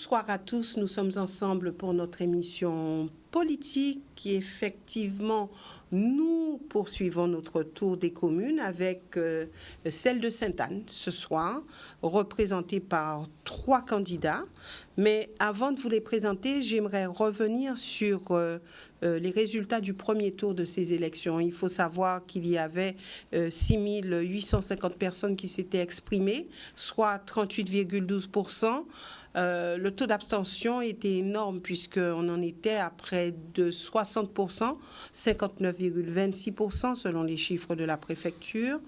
Bonsoir à tous, nous sommes ensemble pour notre émission politique qui effectivement nous poursuivons notre tour des communes avec celle de Sainte-Anne ce soir, représentée par 3 candidats. Mais avant de vous les présenter, j'aimerais revenir sur les résultats du premier tour de ces élections. Il faut savoir qu'il y avait 6 850 personnes qui s'étaient exprimées, soit 38,12%. Le taux d'abstention était énorme puisqu'on en était à près de 60%, 59,26% selon les chiffres de la préfecture.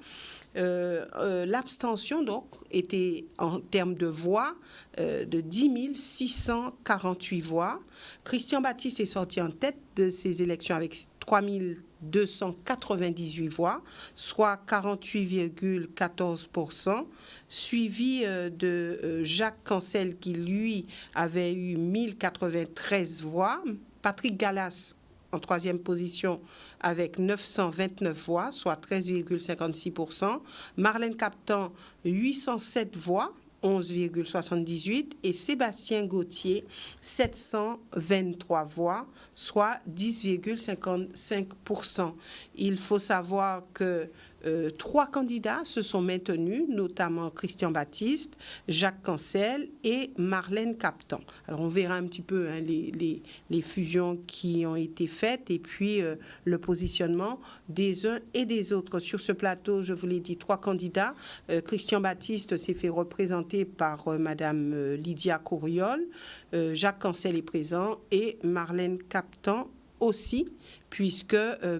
L'abstention, donc, était en termes de voix de 10 648 voix. Christian Baptiste est sorti en tête de ces élections avec 3 298 voix, soit 48,14%, suivi de Jacques Cancel qui, lui, avait eu 1093 voix. Patrick Gallas en 3e position avec 929 voix, soit 13,56%. Marlène Captan, 807 voix, 11,78%. Et Sébastien Gauthier, 723 voix, soit 10,55%. Il faut savoir que 3 candidats se sont maintenus, notamment Christian Baptiste, Jacques Cancel et Marlène Captan. Alors on verra un petit peu les fusions qui ont été faites et puis le positionnement des uns et des autres. Sur ce plateau, je vous l'ai dit, 3 candidats. Christian Baptiste s'est fait représenter par Madame Lydia Couriol, Jacques Cancel est présent et Marlène Captan aussi, puisque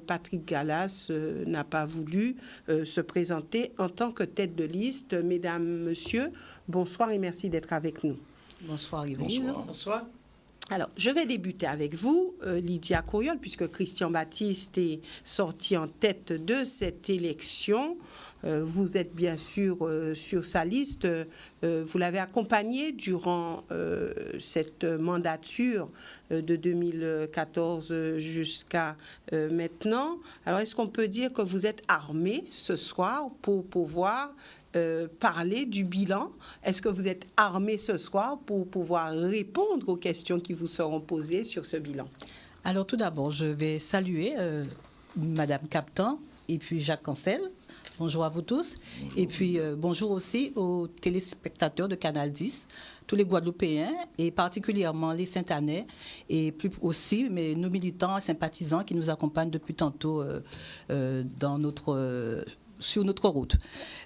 Patrick Gallas n'a pas voulu se présenter en tant que tête de liste. Mesdames, Messieurs, bonsoir et merci d'être avec nous. Bonsoir Yves. Bonsoir. Alors, je vais débuter avec vous, Lydia Couriol, puisque Christian Baptiste est sorti en tête de cette élection. Vous êtes bien sûr sur sa liste. Vous l'avez accompagné durant cette mandature de 2014 jusqu'à maintenant. Alors, est-ce qu'on peut dire que vous êtes armé ce soir pour pouvoir parler du bilan? Est-ce que vous êtes armé ce soir pour pouvoir répondre aux questions qui vous seront posées sur ce bilan? Alors, tout d'abord, je vais saluer Madame Captan et puis Jacques Cancel. Bonjour à vous tous. Bonjour. Et puis, bonjour aussi aux téléspectateurs de Canal 10, tous les Guadeloupéens et particulièrement les Sainte-Annais et plus aussi mais nos militants et sympathisants qui nous accompagnent depuis tantôt sur notre route.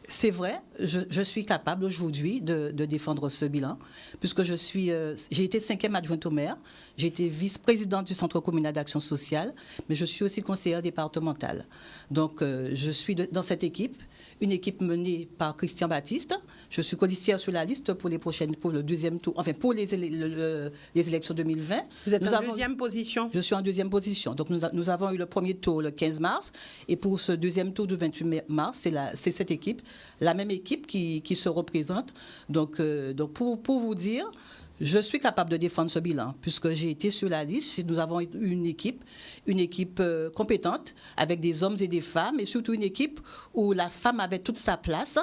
C'est vrai, je suis capable aujourd'hui de défendre ce bilan, puisque j'ai été 5e adjointe au maire, j'ai été vice-présidente du Centre communal d'action sociale, mais je suis aussi conseillère départementale. Donc, je suis dans cette équipe, une équipe menée par Christian Baptiste. Je suis colistière sur la liste pour le deuxième tour, enfin pour les élections 2020. Vous êtes en deuxième position? Je suis en deuxième position. Donc nous avons eu le premier tour le 15 mars et pour ce deuxième tour du 28 mars, c'est cette équipe, la même équipe qui se représente. Donc pour vous dire, je suis capable de défendre ce bilan puisque j'ai été sur la liste. Nous avons une équipe compétente avec des hommes et des femmes et surtout une équipe où la femme avait toute sa place.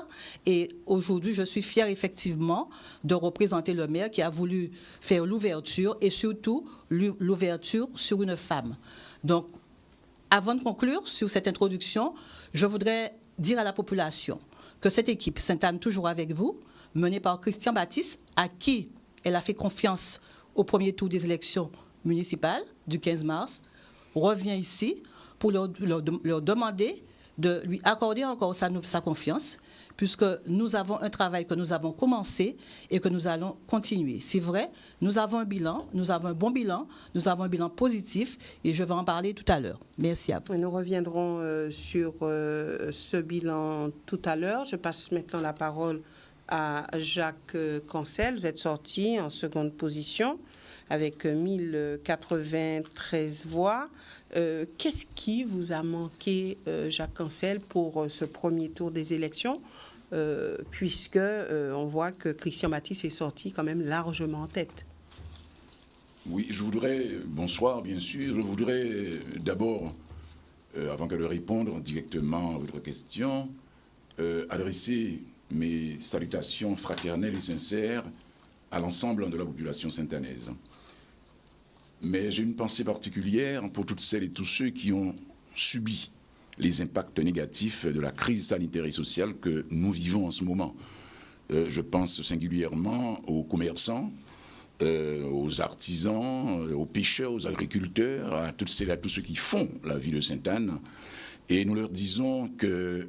Et aujourd'hui, je suis fière effectivement de représenter le maire qui a voulu faire l'ouverture et surtout l'ouverture sur une femme. Donc, avant de conclure sur cette introduction, je voudrais dire à la population que cette équipe Sainte-Anne, toujours avec vous, menée par Christian Baptiste, à qui elle a fait confiance au premier tour des élections municipales du 15 mars, revient ici pour leur demander de lui accorder encore sa confiance, puisque nous avons un travail que nous avons commencé et que nous allons continuer. C'est vrai, nous avons un bilan, nous avons un bon bilan, nous avons un bilan positif et je vais en parler tout à l'heure. Merci à vous. Nous reviendrons sur ce bilan tout à l'heure. Je passe maintenant la parole à Jacques Cancel. Vous êtes sorti en seconde position avec 1093 voix. Qu'est-ce qui vous a manqué, Jacques Cancel, pour ce premier tour des élections, puisque on voit que Christian Baptiste est sorti quand même largement en tête? Oui, bonsoir bien sûr, je voudrais d'abord, avant de répondre directement à votre question, adresser mes salutations fraternelles et sincères à l'ensemble de la population saintanaise. Mais j'ai une pensée particulière pour toutes celles et tous ceux qui ont subi les impacts négatifs de la crise sanitaire et sociale que nous vivons en ce moment. Je pense singulièrement aux commerçants, aux artisans, aux pêcheurs, aux agriculteurs, à toutes celles et à tous ceux qui font la vie de Sainte-Anne. Et nous leur disons que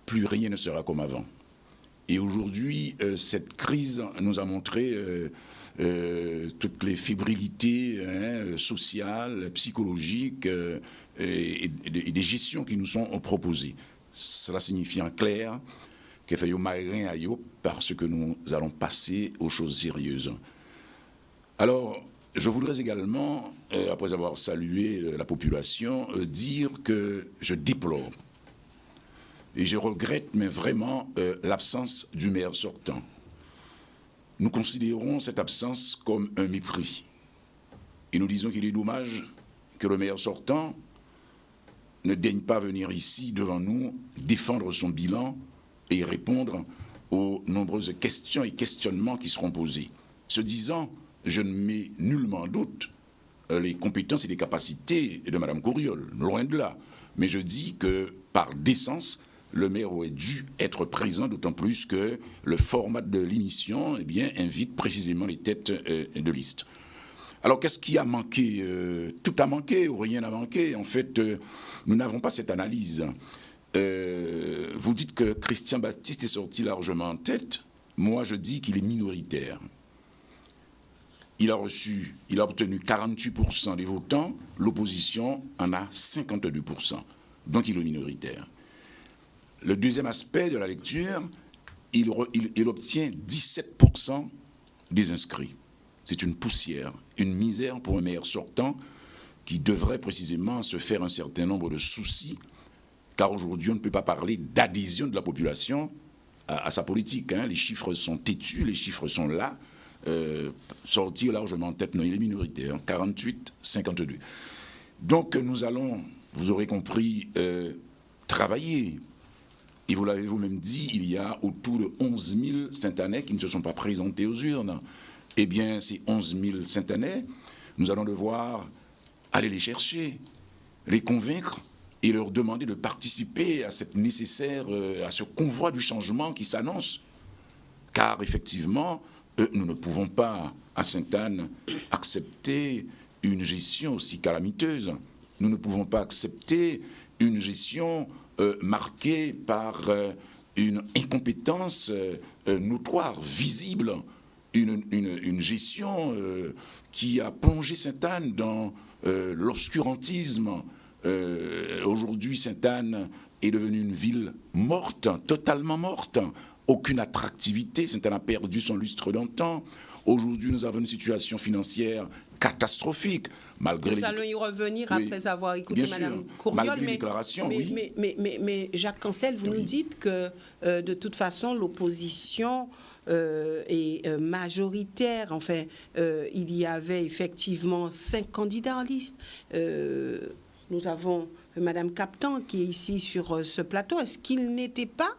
plus rien ne sera comme avant. Et aujourd'hui, cette crise nous a montré toutes les fébrilités sociales, psychologiques et des gestions qui nous sont proposées. Cela signifie en clair qu'il faut marin à yo parce que nous allons passer aux choses sérieuses. Alors, je voudrais également, après avoir salué la population, dire que je déplore et je regrette, mais vraiment, l'absence du maire sortant. Nous considérons cette absence comme un mépris. Et nous disons qu'il est dommage que le maire sortant ne daigne pas venir ici devant nous défendre son bilan et répondre aux nombreuses questions et questionnements qui seront posés. Ce disant, je ne mets nullement en doute les compétences et les capacités de Mme Courriol, loin de là. Mais je dis que, par décence, le maire aurait dû être présent, d'autant plus que le format de l'émission invite précisément les têtes de liste. Alors, qu'est-ce qui a manqué ? Tout a manqué ou rien n'a manqué. En fait, nous n'avons pas cette analyse. Vous dites que Christian Baptiste est sorti largement en tête. Moi, je dis qu'il est minoritaire. Il a obtenu 48% des votants. L'opposition en a 52%. Donc, il est minoritaire. Le deuxième aspect de la lecture, il obtient 17% des inscrits. C'est une poussière, une misère pour un maire sortant qui devrait précisément se faire un certain nombre de soucis, car aujourd'hui, on ne peut pas parler d'adhésion de la population à sa politique. Les chiffres sont têtus, les chiffres sont là. Sortir largement en tête, non, il est minoritaire, 48-52. Donc, nous allons, vous aurez compris, travailler. Et vous l'avez vous-même dit, il y a autour de 11 000 Sainte-Annais qui ne se sont pas présentés aux urnes. Eh bien, ces 11 000 Sainte-Annais, nous allons devoir aller les chercher, les convaincre et leur demander de participer à cette nécessaire, à ce convoi du changement qui s'annonce. Car effectivement, nous ne pouvons pas, à Sainte-Anne, accepter une gestion aussi calamiteuse. Nous ne pouvons pas accepter une gestion marquée par une incompétence notoire, visible, une gestion qui a plongé Sainte-Anne dans l'obscurantisme. Aujourd'hui, Sainte-Anne est devenue une ville morte, totalement morte. Aucune attractivité, Sainte-Anne a perdu son lustre d'antan. Aujourd'hui, nous avons une situation financière catastrophique, malgré Nous allons y revenir après avoir écouté Mme Courriol. Malgré les déclarations, mais Jacques Cancel, vous nous dites que de toute façon, l'opposition est majoritaire. Enfin, il y avait effectivement 5 candidats en liste. Nous avons Mme Captan qui est ici sur ce plateau. Est-ce qu'il n'était pas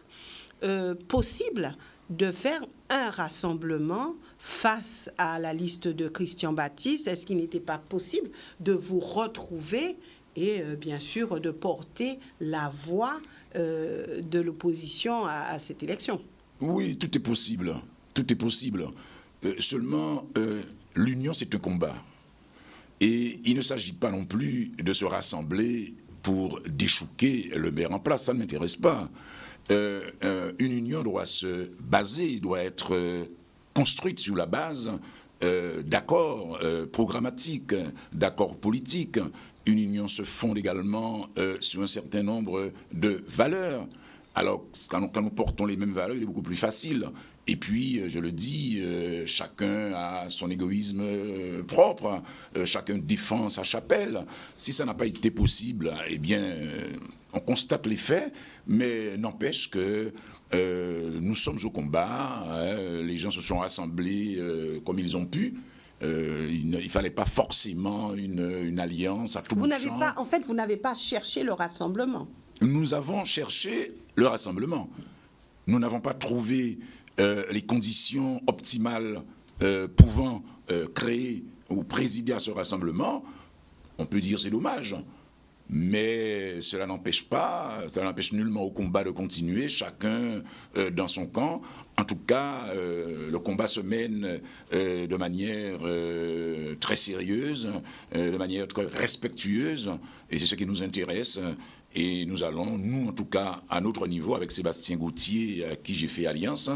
possible de faire un rassemblement face à la liste de Christian Baptiste? Est-ce qu'il n'était pas possible de vous retrouver et bien sûr de porter la voix de l'opposition à cette élection? Oui, tout est possible. Tout est possible. Seulement, l'union, c'est un combat. Et il ne s'agit pas non plus de se rassembler pour déchouquer le maire en place. Ça ne m'intéresse pas. Une union doit se baser, doit être construite sur la base d'accords programmatiques, d'accords politiques. Une union se fonde également sur un certain nombre de valeurs. Alors, quand nous portons les mêmes valeurs, il est beaucoup plus facile. Et puis, je le dis, chacun a son égoïsme propre, chacun défend sa chapelle. Si ça n'a pas été possible, eh bien, on constate les faits, mais n'empêche que nous sommes au combat, les gens se sont rassemblés comme ils ont pu. Il ne fallait pas forcément une alliance à tout bout de champ. En fait, vous n'avez pas cherché le rassemblement. Nous avons cherché le rassemblement. Nous n'avons pas trouvé les conditions optimales pouvant créer ou présider à ce rassemblement, on peut dire c'est dommage. Mais cela n'empêche nullement au combat de continuer, chacun dans son camp. En tout cas, le combat se mène de manière très sérieuse, de manière très respectueuse, et c'est ce qui nous intéresse. Et nous allons, nous en tout cas, à notre niveau, avec Sébastien Gauthier, à qui j'ai fait alliance,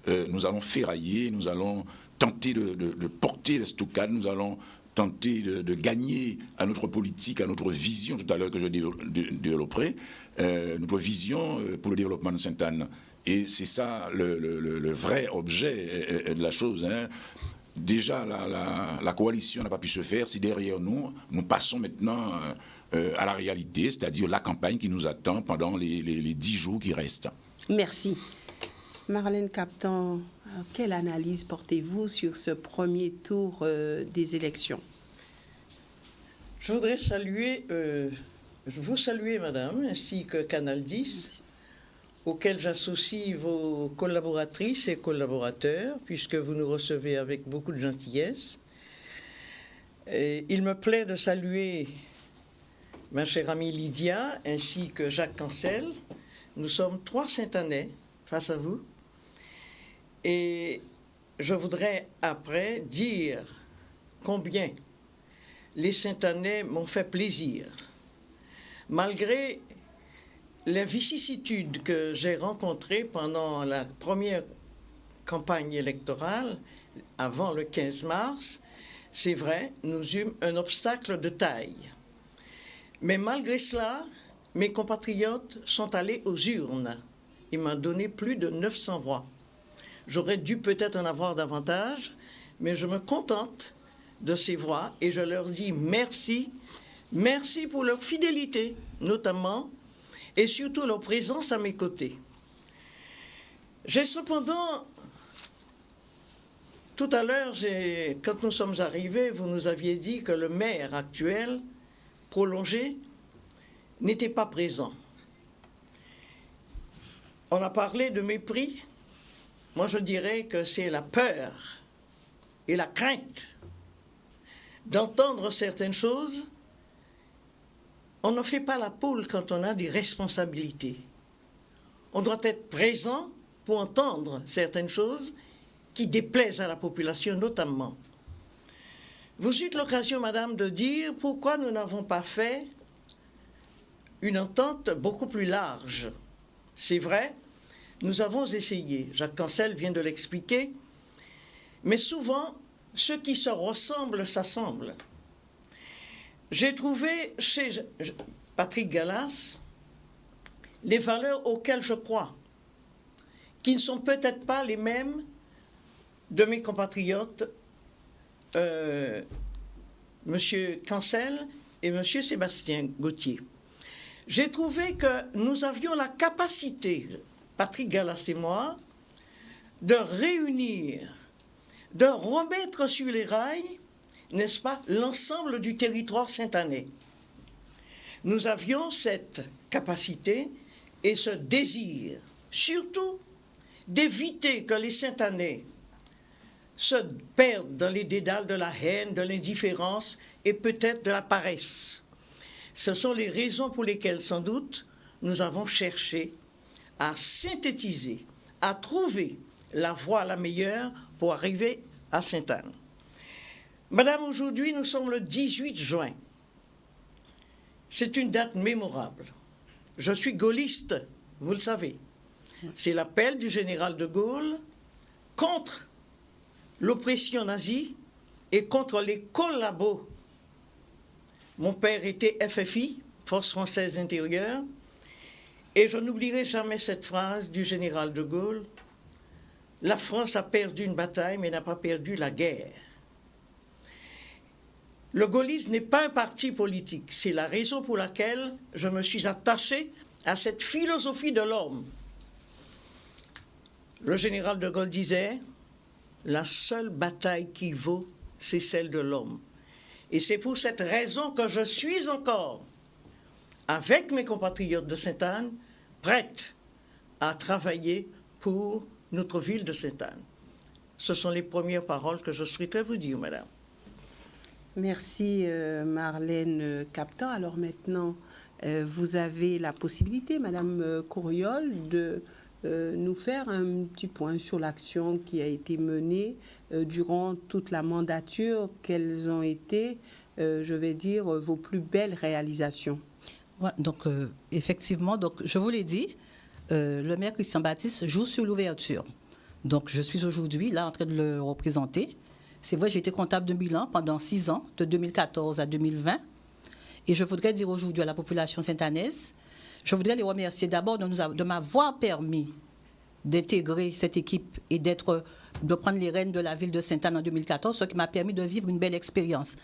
nous allons ferrailler, nous allons tenter de porter le stockade, nous allons tenter de gagner à notre politique, à notre vision tout à l'heure que je développerai, notre vision pour le développement de Sainte-Anne. Et c'est ça le vrai objet de la chose. Hein. Déjà, la coalition n'a pas pu se faire. Si derrière nous passons maintenant à la réalité, c'est-à-dire la campagne qui nous attend pendant les 10 jours qui restent. Merci. Marlène Capton, quelle analyse portez-vous sur ce premier tour des élections? Je voudrais vous saluer, madame, ainsi que Canal 10, auquel j'associe vos collaboratrices et collaborateurs, puisque vous nous recevez avec beaucoup de gentillesse. Et il me plaît de saluer ma chère amie Lydia, ainsi que Jacques Cancel. Nous sommes 3 Saint-Annais face à vous. Et je voudrais après dire combien les Saint-Annais m'ont fait plaisir. Malgré les vicissitudes que j'ai rencontrées pendant la première campagne électorale, avant le 15 mars, c'est vrai, nous eûmes un obstacle de taille. Mais malgré cela, mes compatriotes sont allés aux urnes. Ils m'ont donné plus de 900 voix. J'aurais dû peut-être en avoir davantage, mais je me contente de ces voix et je leur dis merci. Merci pour leur fidélité, notamment, et surtout leur présence à mes côtés. J'ai cependant, tout à l'heure, quand nous sommes arrivés, vous nous aviez dit que le maire actuel, prolongé, n'était pas présent. On a parlé de mépris. Moi, je dirais que c'est la peur et la crainte d'entendre certaines choses. On ne fait pas la poule quand on a des responsabilités. On doit être présent pour entendre certaines choses qui déplaisent à la population notamment. Vous eûtes l'occasion, madame, de dire pourquoi nous n'avons pas fait une entente beaucoup plus large. C'est vrai, nous avons essayé, Jacques Cancel vient de l'expliquer, mais souvent, ceux qui se ressemblent s'assemblent. J'ai trouvé chez Patrick Gallas les valeurs auxquelles je crois, qui ne sont peut-être pas les mêmes de mes compatriotes, M. Cancel et M. Sébastien Gauthier. J'ai trouvé que nous avions la capacité, Patrick Gallas et moi, de réunir, de remettre sur les rails, n'est-ce pas, l'ensemble du territoire saint-annais. Nous avions cette capacité et ce désir, surtout, d'éviter que les Saint-Annais se perdent dans les dédales de la haine, de l'indifférence et peut-être de la paresse. Ce sont les raisons pour lesquelles, sans doute, nous avons cherché à synthétiser, à trouver la voie la meilleure pour arriver à Sainte-Anne. Madame, aujourd'hui, nous sommes le 18 juin. C'est une date mémorable. Je suis gaulliste, vous le savez. C'est l'appel du général de Gaulle contre l'oppression nazie et contre les collabos. Mon père était FFI, Force française intérieure, et je n'oublierai jamais cette phrase du général de Gaulle. La France a perdu une bataille, mais n'a pas perdu la guerre. Le gaullisme n'est pas un parti politique. C'est la raison pour laquelle je me suis attaché à cette philosophie de l'homme. Le général de Gaulle disait, la seule bataille qui vaut, c'est celle de l'homme. Et c'est pour cette raison que je suis encore, avec mes compatriotes de Sainte-Anne, prête à travailler pour notre ville de Sainte-Anne. Ce sont les premières paroles que je souhaiterais vous dire, madame. Merci Marlène Captan. Alors maintenant, vous avez la possibilité, Madame Courriol, de nous faire un petit point sur l'action qui a été menée durant toute la mandature. Quelles ont été, je vais dire, vos plus belles réalisations? Ouais, donc, effectivement, donc, je vous l'ai dit, le maire Christian Baptiste joue sur l'ouverture. Donc, je suis aujourd'hui là en train de le représenter. C'est vrai, j'ai été comptable de bilan pendant 6 ans, de 2014 à 2020. Et je voudrais dire aujourd'hui à la population sainte-anaise, je voudrais les remercier d'abord de m'avoir permis d'intégrer cette équipe et de prendre les rênes de la ville de Sainte-Anne en 2014, ce qui m'a permis de vivre une belle expérience.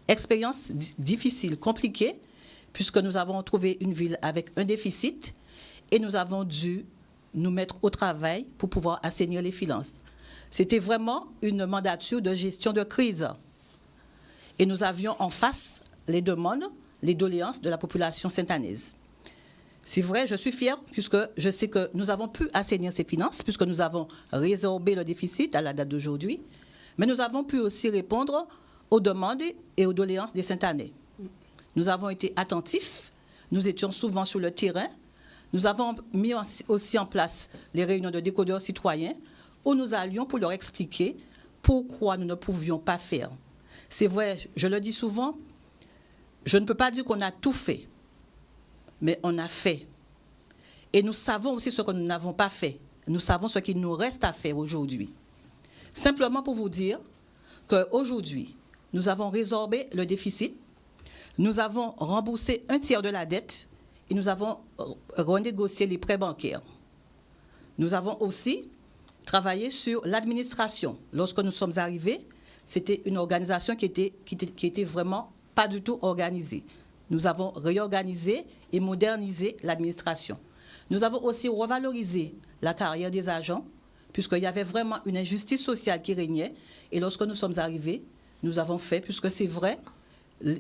Expérience difficile, compliquée, puisque nous avons trouvé une ville avec un déficit et nous avons dû nous mettre au travail pour pouvoir assainir les finances. C'était vraiment une mandature de gestion de crise. Et nous avions en face les demandes, les doléances de la population sainte-anaise. C'est vrai, je suis fière, puisque je sais que nous avons pu assainir ces finances, puisque nous avons résorbé le déficit à la date d'aujourd'hui, mais nous avons pu aussi répondre aux demandes et aux doléances des Sainte-Anais. Nous avons été attentifs, nous étions souvent sur le terrain, nous avons mis aussi en place les réunions de décodeurs citoyens, où nous allions pour leur expliquer pourquoi nous ne pouvions pas faire. C'est vrai, je le dis souvent, je ne peux pas dire qu'on a tout fait, mais on a fait. Et nous savons aussi ce que nous n'avons pas fait. Nous savons ce qu'il nous reste à faire aujourd'hui. Simplement pour vous dire qu'aujourd'hui, nous avons résorbé le déficit, nous avons remboursé 1/3 de la dette et nous avons renégocié les prêts bancaires. Nous avons aussi travaillé sur l'administration. Lorsque nous sommes arrivés, c'était une organisation qui était vraiment pas du tout organisée. Nous avons réorganisé et modernisé l'administration. Nous avons aussi revalorisé la carrière des agents, puisqu'il y avait vraiment une injustice sociale qui régnait. Et lorsque nous sommes arrivés, nous avons fait, puisque c'est vrai,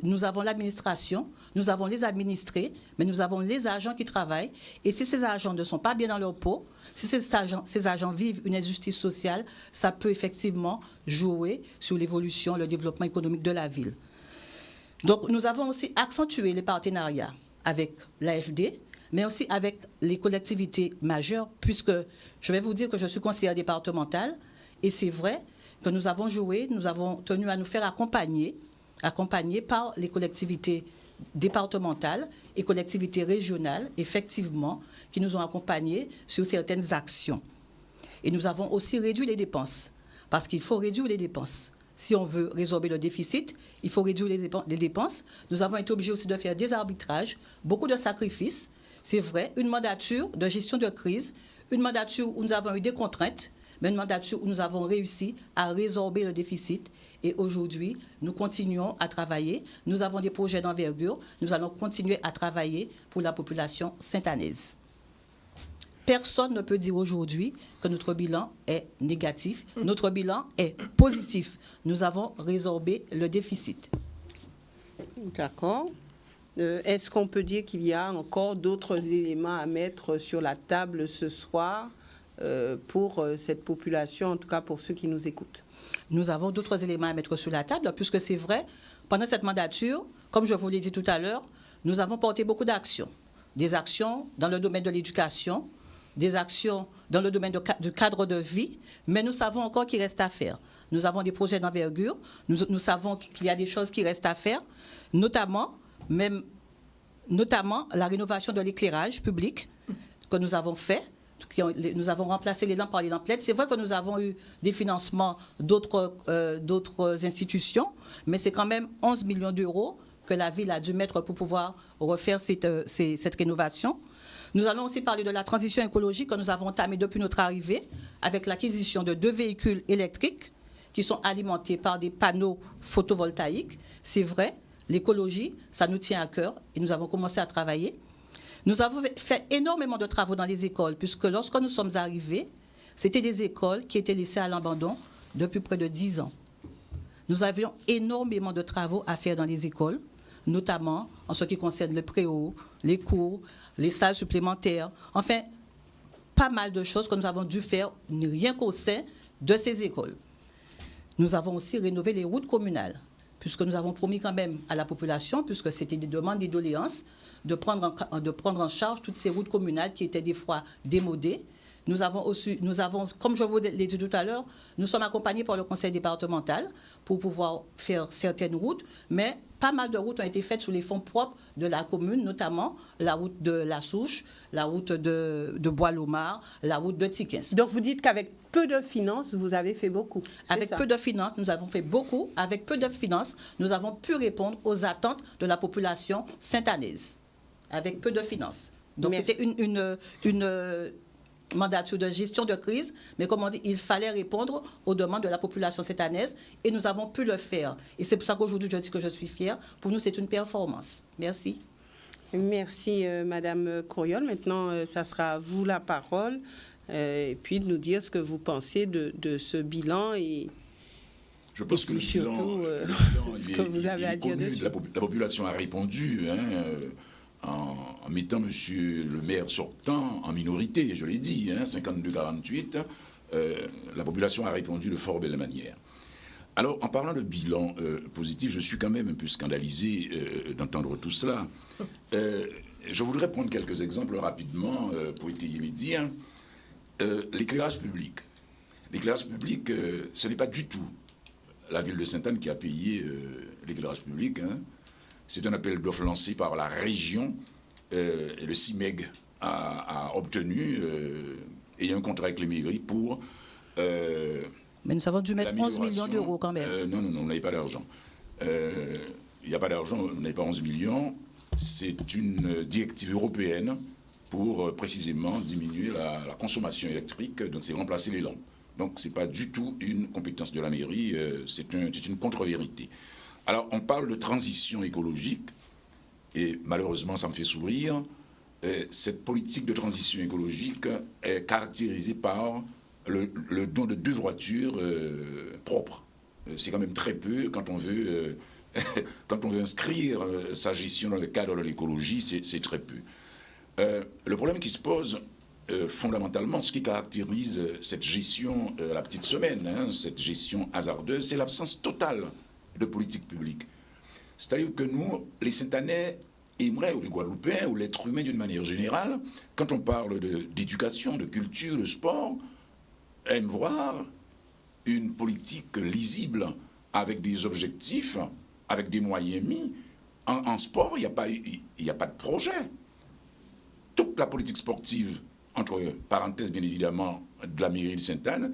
nous avons l'administration, nous avons les administrés, mais nous avons les agents qui travaillent. Et si ces agents ne sont pas bien dans leur peau, si ces agents vivent une injustice sociale, ça peut effectivement jouer sur l'évolution, le développement économique de la ville. Donc, nous avons aussi accentué les partenariats avec l'AFD, mais aussi avec les collectivités majeures, puisque je vais vous dire que je suis conseillère départementale, et c'est vrai que nous avons tenu à nous faire accompagner par les collectivités départementales et collectivités régionales, effectivement, qui nous ont accompagnés sur certaines actions. Et nous avons aussi réduit les dépenses, parce qu'il faut réduire les dépenses. Si on veut résorber le déficit, il faut réduire les dépenses. Nous avons été obligés aussi de faire des arbitrages, beaucoup de sacrifices. C'est vrai, une mandature de gestion de crise, une mandature où nous avons eu des contraintes, mais une mandature où nous avons réussi à résorber le déficit. Et aujourd'hui, nous continuons à travailler. Nous avons des projets d'envergure. Nous allons continuer à travailler pour la population sainte-anaise. Personne ne peut dire aujourd'hui que notre bilan est négatif. Notre bilan est positif. Nous avons résorbé le déficit. D'accord. Est-ce qu'on peut dire qu'il y a encore d'autres éléments à mettre sur la table ce soir pour cette population, en tout cas pour ceux qui nous écoutent? Nous avons d'autres éléments à mettre sur la table, puisque c'est vrai, pendant cette mandature, comme je vous l'ai dit tout à l'heure, nous avons porté beaucoup d'actions. Des actions dans le domaine de l'éducation, des actions dans le domaine du cadre de vie, mais nous savons encore qu'il reste à faire. Nous avons des projets d'envergure, nous savons qu'il y a des choses qui restent à faire, notamment la rénovation de l'éclairage public que nous avons fait. Nous avons remplacé les lampes par les lampes LED. C'est vrai que nous avons eu des financements d'autres institutions, mais c'est quand même 11 millions d'euros que la ville a dû mettre pour pouvoir refaire cette rénovation. Nous allons aussi parler de la transition écologique que nous avons entamée depuis notre arrivée avec l'acquisition de 2 véhicules électriques qui sont alimentés par des panneaux photovoltaïques. C'est vrai, l'écologie, ça nous tient à cœur et nous avons commencé à travailler. Nous avons fait énormément de travaux dans les écoles puisque lorsque nous sommes arrivés, c'était des écoles qui étaient laissées à l'abandon depuis près de 10 ans. Nous avions énormément de travaux à faire dans les écoles, notamment en ce qui concerne le préau, les cours, les salles supplémentaires, enfin, pas mal de choses que nous avons dû faire rien qu'au sein de ces écoles. nous avons aussi rénové les routes communales, puisque nous avons promis quand même à la population, puisque c'était des demandes et doléances, de prendre en charge toutes ces routes communales qui étaient des fois démodées. Nous avons, comme je vous l'ai dit tout à l'heure, nous sommes accompagnés par le conseil départemental pour pouvoir faire certaines routes, mais pas mal de routes ont été faites sous les fonds propres de la commune, notamment la route de La Souche, la route de Bois-Lomar, la route de Tiquins. Donc vous dites qu'avec peu de finances, vous avez fait beaucoup. Avec peu de finances, nous avons fait beaucoup. Avec peu de finances, nous avons pu répondre aux attentes de la population sainte-anaise. Avec peu de finances. Donc c'était une mandature de gestion de crise, mais comme on dit, il fallait répondre aux demandes de la population sainte-anaise et nous avons pu le faire. Et c'est pour ça qu'aujourd'hui, je dis que je suis fière. Pour nous, c'est une performance. Merci. Merci, Madame Couriol. Maintenant, ça sera à vous la parole et puis de nous dire ce que vous pensez de ce bilan et je pense que le bilan, ce que vous avez à dire dessus. La population a répondu en mettant monsieur le maire sortant en minorité, je l'ai dit, 52-48, la population a répondu de fort belle manière. Alors, en parlant de bilan positif, je suis quand même un peu scandalisé d'entendre tout cela. Je voudrais prendre quelques exemples rapidement pour étayer mes dires. L'éclairage public. L'éclairage public, ce n'est pas du tout la ville de Sainte-Anne qui a payé l'éclairage public. C'est un appel d'offres lancé par la région et le CIMEG a obtenu, et il y a un contrat avec les mairies pour... mais nous avons dû mettre 11 millions d'euros quand même. Non, on n'avait pas d'argent. Il n'y a pas d'argent, on n'avait pas 11 millions. C'est une directive européenne pour précisément diminuer la consommation électrique, donc c'est remplacer les lampes. Donc ce n'est pas du tout une compétence de la mairie, c'est une contre-vérité. Alors, on parle de transition écologique, et malheureusement, ça me fait sourire. Cette politique de transition écologique est caractérisée par le don de 2 voitures propres. C'est quand même très peu quand on veut, quand on veut inscrire sa gestion dans le cadre de l'écologie, c'est très peu. Le problème qui se pose, fondamentalement, ce qui caractérise cette gestion à la petite semaine, cette gestion hasardeuse, c'est l'absence totale de politique publique. C'est-à-dire que nous, les Sainte-Anais, aimeraient, ou les Guadeloupéens, ou l'être humain d'une manière générale, quand on parle d'éducation, de culture, de sport, aiment voir une politique lisible, avec des objectifs, avec des moyens mis. En sport, il n'y a pas de projet. Toute la politique sportive, entre parenthèses bien évidemment, de la mairie de Sainte-Anne,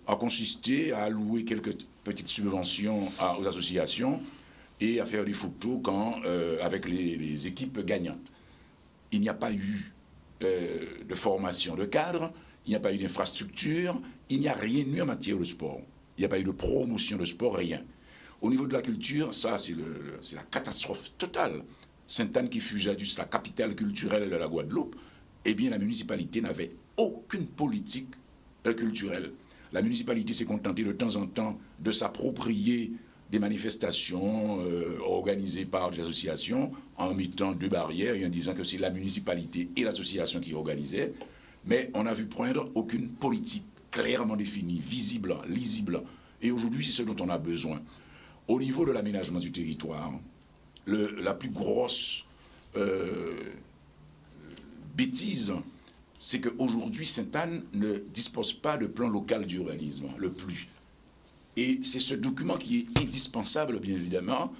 a consisté à allouer quelques petites subventions aux associations et à faire des photos avec les équipes gagnantes. Il n'y a pas eu de formation de cadre, il n'y a pas eu d'infrastructure, il n'y a rien eu en matière de sport. Il n'y a pas eu de promotion de sport, rien. Au niveau de la culture, ça, c'est la catastrophe totale. Sainte-Anne, qui fut jadis la capitale culturelle de la Guadeloupe, eh bien, la municipalité n'avait aucune politique culturelle. La municipalité s'est contentée de temps en temps de s'approprier des manifestations organisées par des associations en mettant 2 barrières et en disant que c'est la municipalité et l'association qui organisaient. Mais on n'a vu poindre aucune politique clairement définie, visible, lisible. Et aujourd'hui, c'est ce dont on a besoin. Au niveau de l'aménagement du territoire, la plus grosse bêtise, c'est qu'aujourd'hui, Sainte-Anne ne dispose pas de plan local d'urbanisme, le plus. Et c'est ce document qui est indispensable, bien évidemment,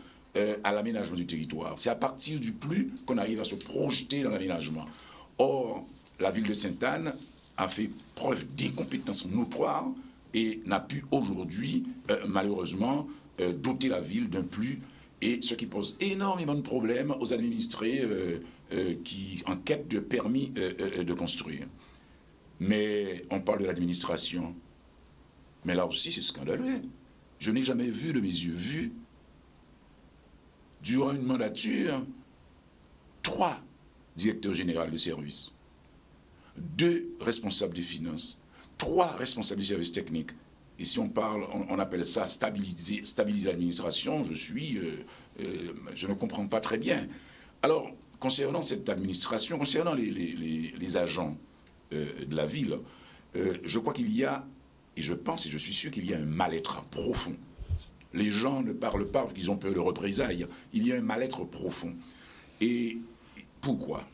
à l'aménagement du territoire. C'est à partir du plus qu'on arrive à se projeter dans l'aménagement. Or, la ville de Sainte-Anne a fait preuve d'incompétence notoire et n'a pu aujourd'hui, malheureusement, doter la ville d'un plus, et ce qui pose énormément de problèmes aux administrés qui en quête de permis de construire. Mais on parle de l'administration. Mais là aussi, c'est scandaleux. Je n'ai jamais vu de mes yeux durant une mandature, 3 directeurs généraux de services, 2 responsables des finances, 3 responsables des services techniques. Et si on parle, on appelle ça stabiliser l'administration, je ne comprends pas très bien. Alors, concernant cette administration, concernant les agents de la ville, je crois qu'il y a Et je pense et je suis sûr qu'il y a un mal-être profond. Les gens ne parlent pas parce qu'ils ont peur de représailles. Il y a un mal-être profond. Et pourquoi?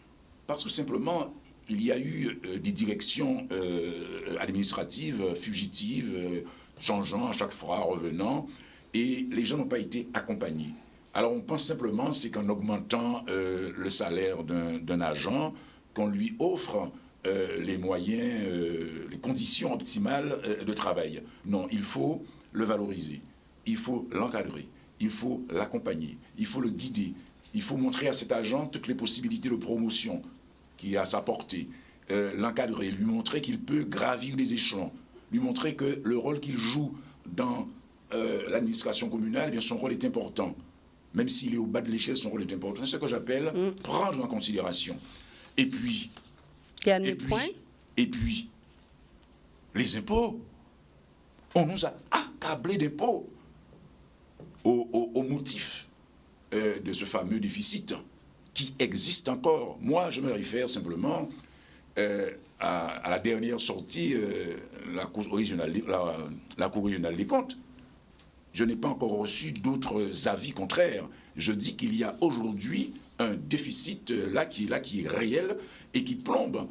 Parce que simplement, il y a eu des directions administratives fugitives, changeant à chaque fois, revenant, et les gens n'ont pas été accompagnés. Alors on pense simplement, c'est qu'en augmentant le salaire d'un agent, qu'on lui offre les moyens, les conditions optimales de travail. Non, il faut le valoriser, il faut l'encadrer, il faut l'accompagner, il faut le guider, il faut montrer à cet agent toutes les possibilités de promotion qui est à sa portée, l'encadrer, lui montrer qu'il peut gravir les échelons, lui montrer que le rôle qu'il joue dans l'administration communale, eh bien, son rôle est important. Même s'il est au bas de l'échelle, son rôle est important. C'est ce que j'appelle prendre en considération. Et puis, dernier point. Et puis, les impôts. On nous a accablés d'impôts au motif de ce fameux déficit qui existe encore. Moi, je me réfère simplement à la dernière sortie, la Cour régionale des comptes. Je n'ai pas encore reçu d'autres avis contraires. Je dis qu'il y a aujourd'hui un déficit là qui est réel et qui plombe.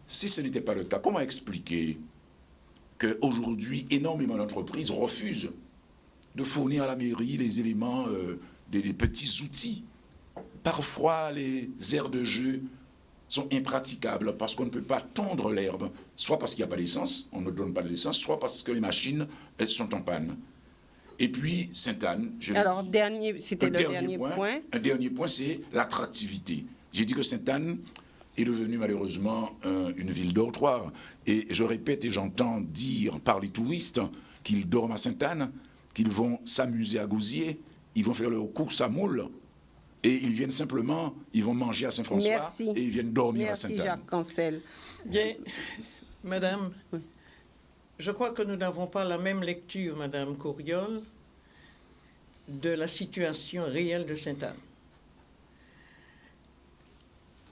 Si ce n'était pas le cas, comment expliquer qu'aujourd'hui, énormément d'entreprises refusent de fournir à la mairie les éléments, des petits outils? Parfois, les aires de jeu sont impraticables parce qu'on ne peut pas tondre l'herbe, soit parce qu'il n'y a pas d'essence, on ne donne pas de l'essence, soit parce que les machines sont en panne. Et puis, Sainte-Anne, alors, c'était le dernier point. Un dernier point, c'est l'attractivité. J'ai dit que Sainte-Anne est devenue malheureusement une ville dortoir. Et je répète et j'entends dire par les touristes qu'ils dorment à Sainte-Anne, qu'ils vont s'amuser à Gouzier, ils vont faire leur course à Moule, et ils viennent simplement, ils vont manger à Saint-François, et ils viennent dormir à Sainte-Anne. Merci Jacques Cancel. Bien, madame, je crois que nous n'avons pas la même lecture, madame Courriol, de la situation réelle de Sainte-Anne.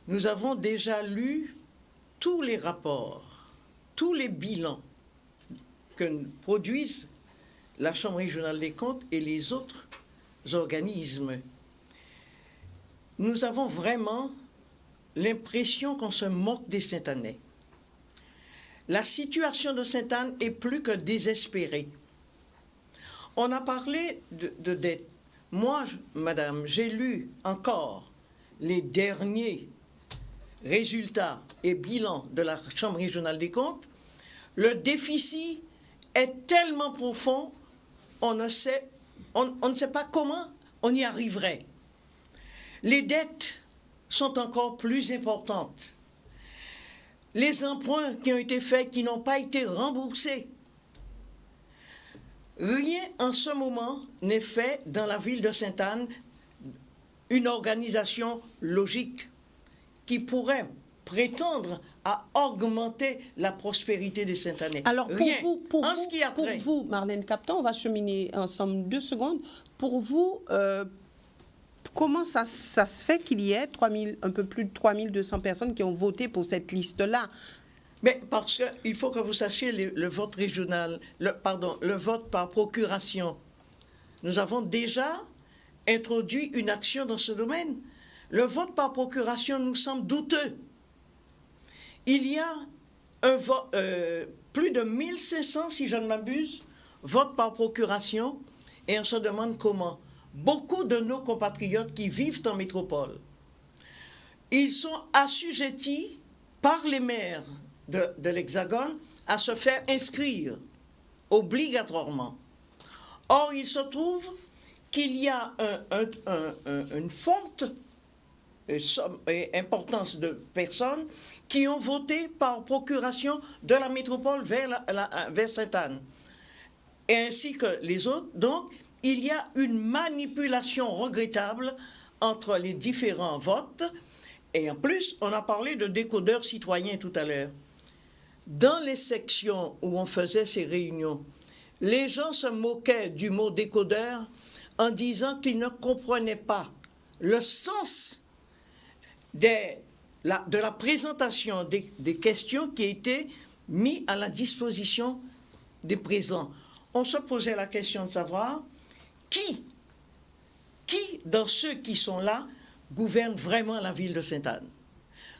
Nous avons déjà lu tous les rapports, tous les bilans que produisent la Chambre régionale des comptes et les autres organismes. Nous avons vraiment l'impression qu'on se moque des Sainte-Annais. La situation de Sainte-Anne est plus que désespérée. On a parlé de dette. Moi, madame, j'ai lu encore les derniers résultats et bilans de la Chambre régionale des comptes. Le déficit est tellement profond, on ne sait pas comment on y arriverait. Les dettes sont encore plus importantes. Les emprunts qui ont été faits, qui n'ont pas été remboursés. Rien en ce moment n'est fait dans la ville de Sainte-Anne, une organisation logique qui pourrait prétendre à augmenter la prospérité des Sainte-Annais. Alors pour Rien. vous, Marlène Capton, on va cheminer ensemble 2 secondes. Pour vous, comment ça se fait qu'il y ait un peu plus de 3200 personnes qui ont voté pour cette liste-là? Mais parce qu'il faut que vous sachiez le vote régional, le vote par procuration. Nous avons déjà introduit une action dans ce domaine. Le vote par procuration nous semble douteux. Il y a plus de 1500, si je ne m'abuse, votes par procuration, et on se demande comment. Beaucoup de nos compatriotes qui vivent en métropole, ils sont assujettis par les maires de l'Hexagone à se faire inscrire obligatoirement. Or, il se trouve qu'il y a une forte importance de personnes qui ont voté par procuration de la métropole vers Sainte-Anne, et ainsi que les autres. Donc, il y a une manipulation regrettable entre les différents votes. Et en plus, on a parlé de décodeurs citoyens tout à l'heure. Dans les sections où on faisait ces réunions, les gens se moquaient du mot décodeur en disant qu'ils ne comprenaient pas le sens de la présentation des questions qui étaient mises à la disposition des présents, on se posait la question de savoir qui dans ceux qui sont là, gouverne vraiment la ville de Sainte-Anne.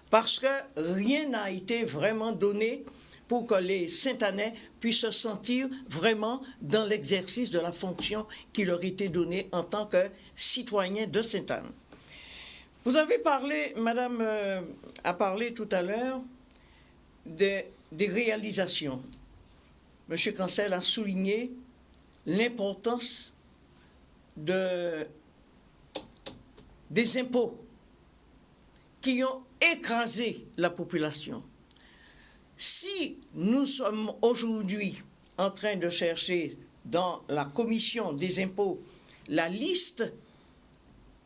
Parce que rien n'a été vraiment donné pour que les Sainte-Annais puissent se sentir vraiment dans l'exercice de la fonction qui leur était donnée en tant que citoyens de Sainte-Anne. Vous avez parlé, Madame a parlé tout à l'heure des réalisations. Monsieur Cancel a souligné l'importance des impôts qui ont écrasé la population. Si nous sommes aujourd'hui en train de chercher dans la commission des impôts la liste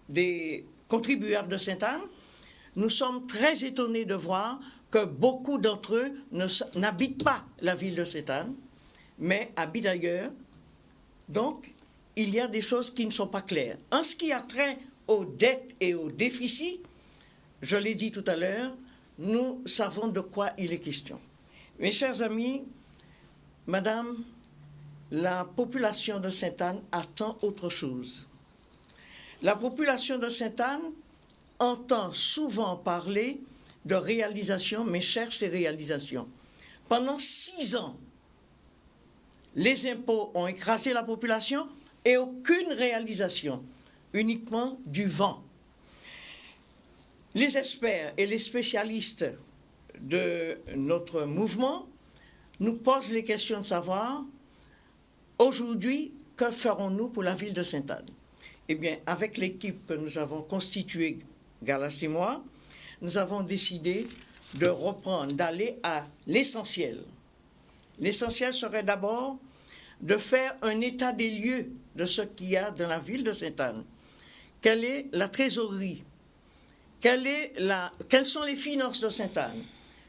des contribuables de Sainte-Anne, nous sommes très étonnés de voir que beaucoup d'entre eux n'habitent pas la ville de Sainte-Anne, mais habitent ailleurs. Donc, il y a des choses qui ne sont pas claires. En ce qui a trait aux dettes et aux déficits, je l'ai dit tout à l'heure, nous savons de quoi il est question. Mes chers amis, Madame, la population de Sainte-Anne attend autre chose. La population de Sainte-Anne entend souvent parler de réalisation, mais cherche ces réalisations. Pendant 6 ans, les impôts ont écrasé la population et aucune réalisation, uniquement du vent. Les experts et les spécialistes de notre mouvement nous posent les questions de savoir, aujourd'hui, que ferons-nous pour la ville de Sainte-Anne? Eh bien, avec l'équipe que nous avons constituée, Galas et moi, nous avons décidé de reprendre, d'aller à l'essentiel. L'essentiel serait d'abord de faire un état des lieux de ce qu'il y a dans la ville de Sainte-Anne. Quelle est la trésorerie? Quelles sont les finances de Sainte-Anne?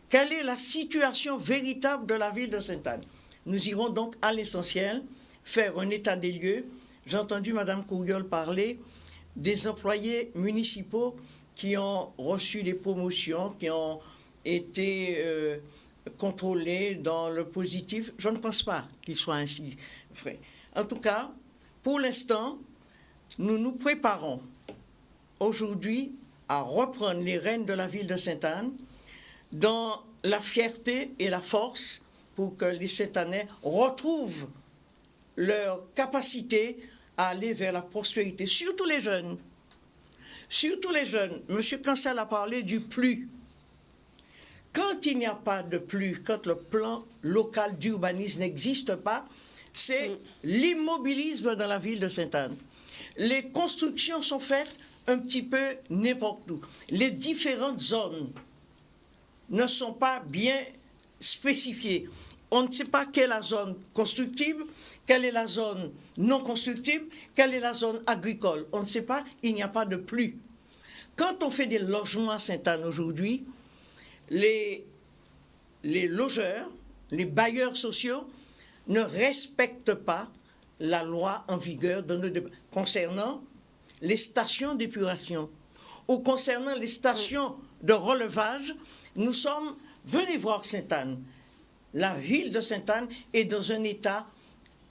Quelle est la situation véritable de la ville de Sainte-Anne? Nous irons donc à l'essentiel, faire un état des lieux. J'ai entendu Mme Courriol parler des employés municipaux qui ont reçu des promotions, qui ont été contrôlés dans le positif. Je ne pense pas qu'il soit ainsi vrai. En tout cas, pour l'instant, nous nous préparons aujourd'hui à reprendre les rênes de la ville de Sainte-Anne dans la fierté et la force pour que les Sainte-Annais retrouvent leur capacité à aller vers la prospérité, surtout les jeunes. Surtout les jeunes. M. Cancel a parlé du plus. Quand il n'y a pas de plus, quand le plan local d'urbanisme n'existe pas, c'est l'immobilisme dans la ville de Sainte-Anne. Les constructions sont faites un petit peu n'importe où. Les différentes zones ne sont pas bien spécifiées. On ne sait pas quelle est la zone constructible, quelle est la zone non constructible, quelle est la zone agricole. On ne sait pas, il n'y a pas de plus. Quand on fait des logements à Sainte-Anne aujourd'hui, les logeurs, les bailleurs sociaux ne respectent pas la loi en vigueur concernant les stations d'épuration ou concernant les stations de relevage. Nous sommes, venez voir Sainte-Anne. La ville de Sainte-Anne est dans un état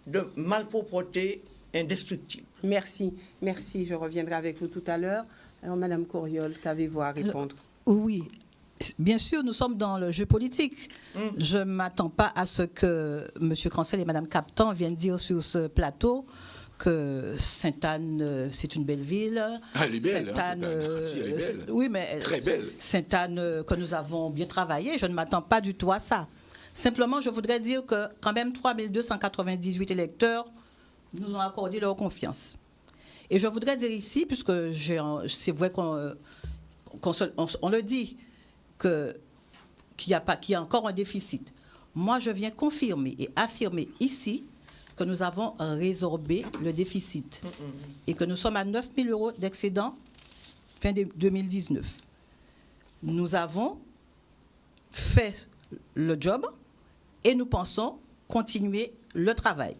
de malpropreté indestructible. Merci, merci. Je reviendrai avec vous tout à l'heure. Alors, Madame Courriol, qu'avez-vous à répondre? Oui, bien sûr, nous sommes dans le jeu politique. Je ne m'attends pas à ce que M. Cancel et Mme Captan viennent dire sur ce plateau que Sainte-Anne, c'est une belle ville. Ah, elle est belle, Sainte-Anne, si, elle est belle. Oui, mais très belle. Sainte-Anne, que nous avons bien travaillé, je ne m'attends pas du tout à ça. Simplement, je voudrais dire que quand même 3298 électeurs nous ont accordé leur confiance. Et je voudrais dire ici, puisque c'est vrai qu'on le dit, qu'il y a encore un déficit. Moi, je viens confirmer et affirmer ici que nous avons résorbé le déficit et que nous sommes à 9 000 euros d'excédent fin 2019. Nous avons fait le job et nous pensons continuer le travail.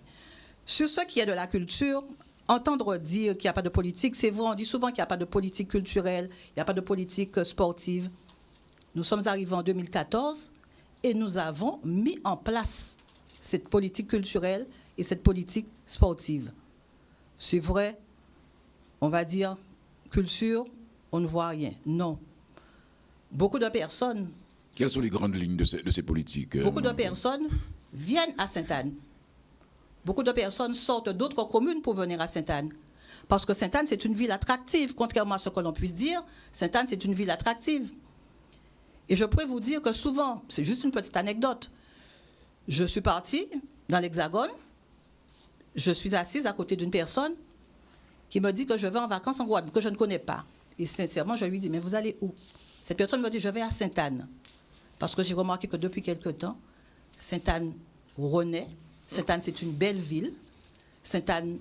Sur ce qui est de la culture, entendre dire qu'il n'y a pas de politique, c'est vrai, on dit souvent qu'il n'y a pas de politique culturelle, il n'y a pas de politique sportive. Nous sommes arrivés en 2014 et nous avons mis en place cette politique culturelle et cette politique sportive. C'est vrai, on va dire, culture, on ne voit rien. Non. Beaucoup de personnes... Quelles sont les grandes lignes de ces politiques? Beaucoup de personnes viennent à Sainte-Anne. Beaucoup de personnes sortent d'autres communes pour venir à Sainte-Anne. Parce que Sainte-Anne, c'est une ville attractive. Contrairement à ce que l'on puisse dire, Sainte-Anne, c'est une ville attractive. Et je pourrais vous dire que souvent, c'est juste une petite anecdote, je suis partie dans l'Hexagone, je suis assise à côté d'une personne qui me dit que je vais en vacances en Guadeloupe, que je ne connais pas. Et sincèrement, je lui dis, mais vous allez où? Cette personne me dit, je vais à Sainte-Anne. Parce que j'ai remarqué que depuis quelque temps, Sainte-Anne renaît. Sainte-Anne, c'est une belle ville. Sainte-Anne,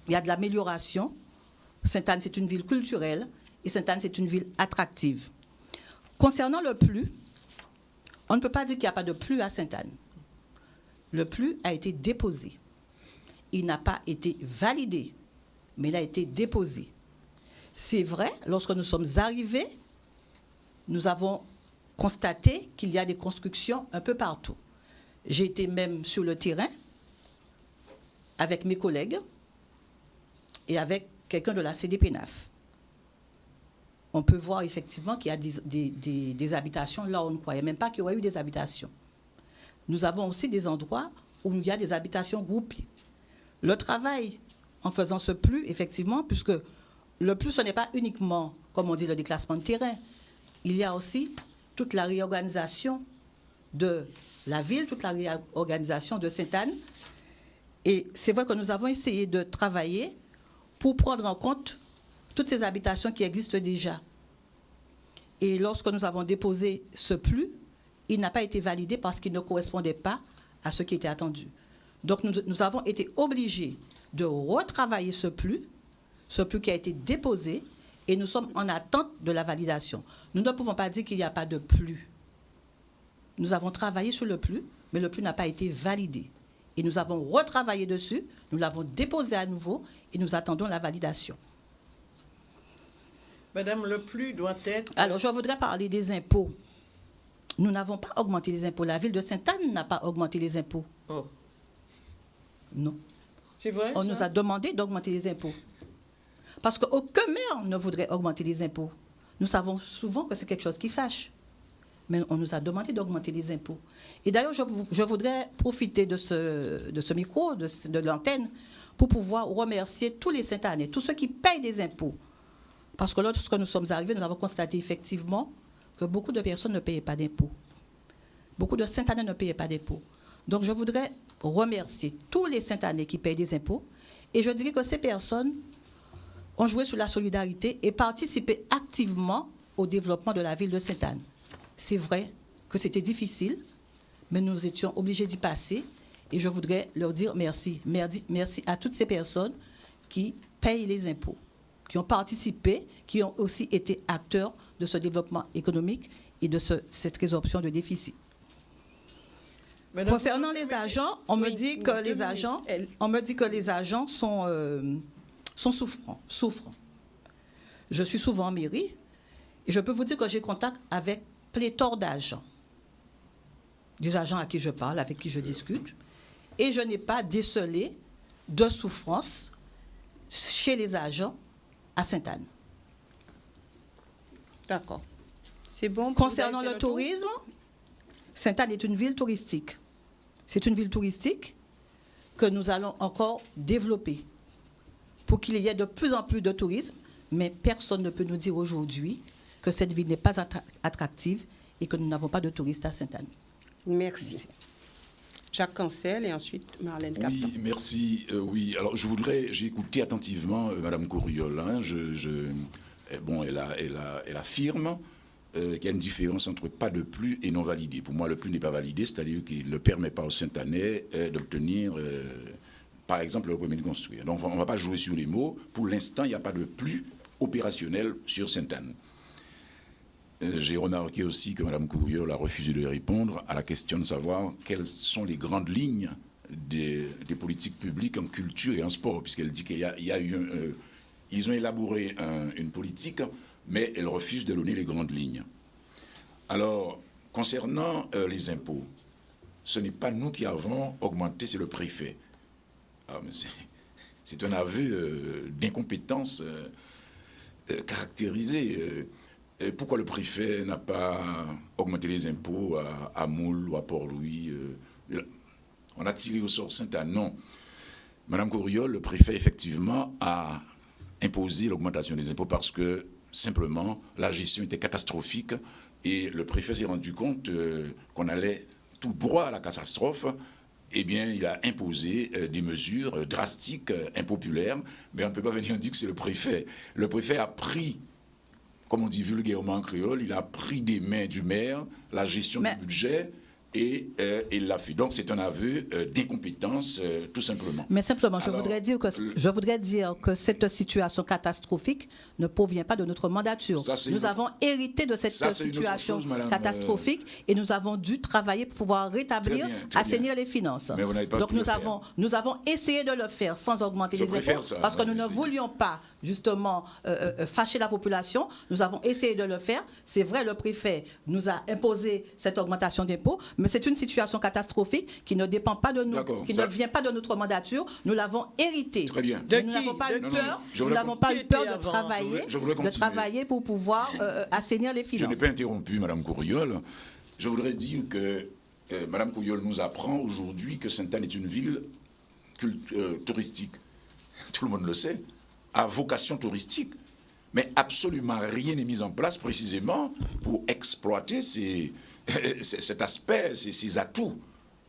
il y a de l'amélioration. Sainte-Anne, c'est une ville culturelle. Et Sainte-Anne, c'est une ville attractive. Concernant le PLU, on ne peut pas dire qu'il n'y a pas de PLU à Sainte-Anne. Le PLU a été déposé. Il n'a pas été validé, mais il a été déposé. C'est vrai, lorsque nous sommes arrivés, nous avons constaté qu'il y a des constructions un peu partout. J'ai été même sur le terrain avec mes collègues et avec quelqu'un de la CDPNAF. On peut voir effectivement qu'il y a des habitations là où on ne croyait même pas qu'il y aurait eu des habitations. Nous avons aussi des endroits où il y a des habitations groupées. Le travail en faisant ce PLU, effectivement, puisque le PLU, ce n'est pas uniquement, comme on dit, le déclassement de terrain. Il y a aussi toute la réorganisation de la ville, toute la réorganisation de Sainte-Anne. Et c'est vrai que nous avons essayé de travailler pour prendre en compte toutes ces habitations qui existent déjà. Et lorsque nous avons déposé ce PLU, il n'a pas été validé parce qu'il ne correspondait pas à ce qui était attendu. Donc nous avons été obligés de retravailler ce PLU qui a été déposé, et nous sommes en attente de la validation. Nous ne pouvons pas dire qu'il n'y a pas de PLU. Nous avons travaillé sur le PLU, mais le PLU n'a pas été validé. Et nous avons retravaillé dessus, nous l'avons déposé à nouveau, et nous attendons la validation. Madame, le PLU doit être... Alors, je voudrais parler des impôts. Nous n'avons pas augmenté les impôts. La ville de Sainte-Anne n'a pas augmenté les impôts. Oh. Non. C'est vrai, On ça? nous a demandé d'augmenter les impôts. Parce qu'aucun maire ne voudrait augmenter les impôts. Nous savons souvent que c'est quelque chose qui fâche. Mais on nous a demandé d'augmenter les impôts. Et d'ailleurs, je voudrais profiter de ce micro, de l'antenne, pour pouvoir remercier tous les Sainte-Annais, tous ceux qui payent des impôts. Parce que lorsque nous sommes arrivés, nous avons constaté effectivement que beaucoup de personnes ne payaient pas d'impôts. Beaucoup de Sainte-Annais ne payaient pas d'impôts. Donc, je voudrais remercier tous les Sainte-Annais qui payent des impôts. Et je dirais que ces personnes ont joué sur la solidarité et participé activement au développement de la ville de Sainte-Anne. C'est vrai que c'était difficile, mais nous étions obligés d'y passer. Et je voudrais leur dire merci. Merci à toutes ces personnes qui payent les impôts, qui ont participé, qui ont aussi été acteurs de ce développement économique et de cette résorption de déficit. Madame, concernant les agents, on me dit que les agents sont souffrants. Je suis souvent en mairie et je peux vous dire que j'ai contact avec pléthore d'agents. Des agents à qui je parle, avec qui je discute. Et je n'ai pas décelé de souffrance chez les agents à Sainte-Anne. D'accord. C'est bon. Concernant le tourisme, Sainte-Anne est une ville touristique. C'est une ville touristique que nous allons encore développer pour qu'il y ait de plus en plus de tourisme, mais personne ne peut nous dire aujourd'hui que cette ville n'est pas attractive et que nous n'avons pas de touristes à Sainte-Anne. Merci. Jacques Cancel et ensuite Marlène Capton. Oui, merci. Oui, alors j'ai écouté attentivement Madame Courriol. Hein, elle affirme qu'il y a une différence entre pas de PLU et non validé. Pour moi, le PLU n'est pas validé, c'est-à-dire qu'il ne permet pas aux Sainte-Annais d'obtenir, par exemple, le permis de construire. Donc, on ne va pas jouer sur les mots. Pour l'instant, il n'y a pas de PLU opérationnel sur Sainte-Anne. J'ai remarqué aussi que Mme Courriol a refusé de répondre à la question de savoir quelles sont les grandes lignes des politiques publiques en culture et en sport, puisqu'elle dit qu'il y a eu ils ont élaboré une politique, mais elle refuse de donner les grandes lignes. Alors, concernant les impôts, ce n'est pas nous qui avons augmenté, c'est le préfet. Ah, mais c'est un aveu d'incompétence caractérisé. Pourquoi le préfet n'a pas augmenté les impôts à Moule ou à Port-Louis On a tiré au sort Sainte-Anne. Non. Madame Courriol, le préfet, effectivement, a imposé l'augmentation des impôts parce que, simplement, la gestion était catastrophique et le préfet s'est rendu compte qu'on allait tout droit à la catastrophe. Eh bien, il a imposé des mesures drastiques, impopulaires, mais on ne peut pas venir dire que c'est le préfet. Le préfet a pris, comme on dit vulgairement en créole, il a pris des mains du maire la gestion du budget et il l'a fait. Donc, c'est un aveu d'incompétence, tout simplement. Mais simplement, Alors, je voudrais dire que cette situation catastrophique ne provient pas de notre mandature. Nous avons hérité de cette situation catastrophique et nous avons dû travailler pour pouvoir rétablir, assainir les finances. Mais vous n'avez pas Donc, pu le faire. nous avons essayé de le faire sans augmenter les impôts parce que nous ne voulions pas, justement, fâcher la population. Nous avons essayé de le faire. C'est vrai, le préfet nous a imposé cette augmentation d'impôts, mais c'est une situation catastrophique qui ne dépend pas de nous, ne vient pas de notre mandature. Nous l'avons héritée. Très bien. Nous n'avons pas eu peur. Nous n'avons pas eu peur de travailler pour pouvoir assainir les finances. Je n'ai pas interrompu Mme Courriol. Je voudrais dire que Mme Courriol nous apprend aujourd'hui que Sainte-Anne est une ville touristique. Tout le monde le sait, à vocation touristique. Mais absolument rien n'est mis en place précisément pour exploiter cet aspect, ces atouts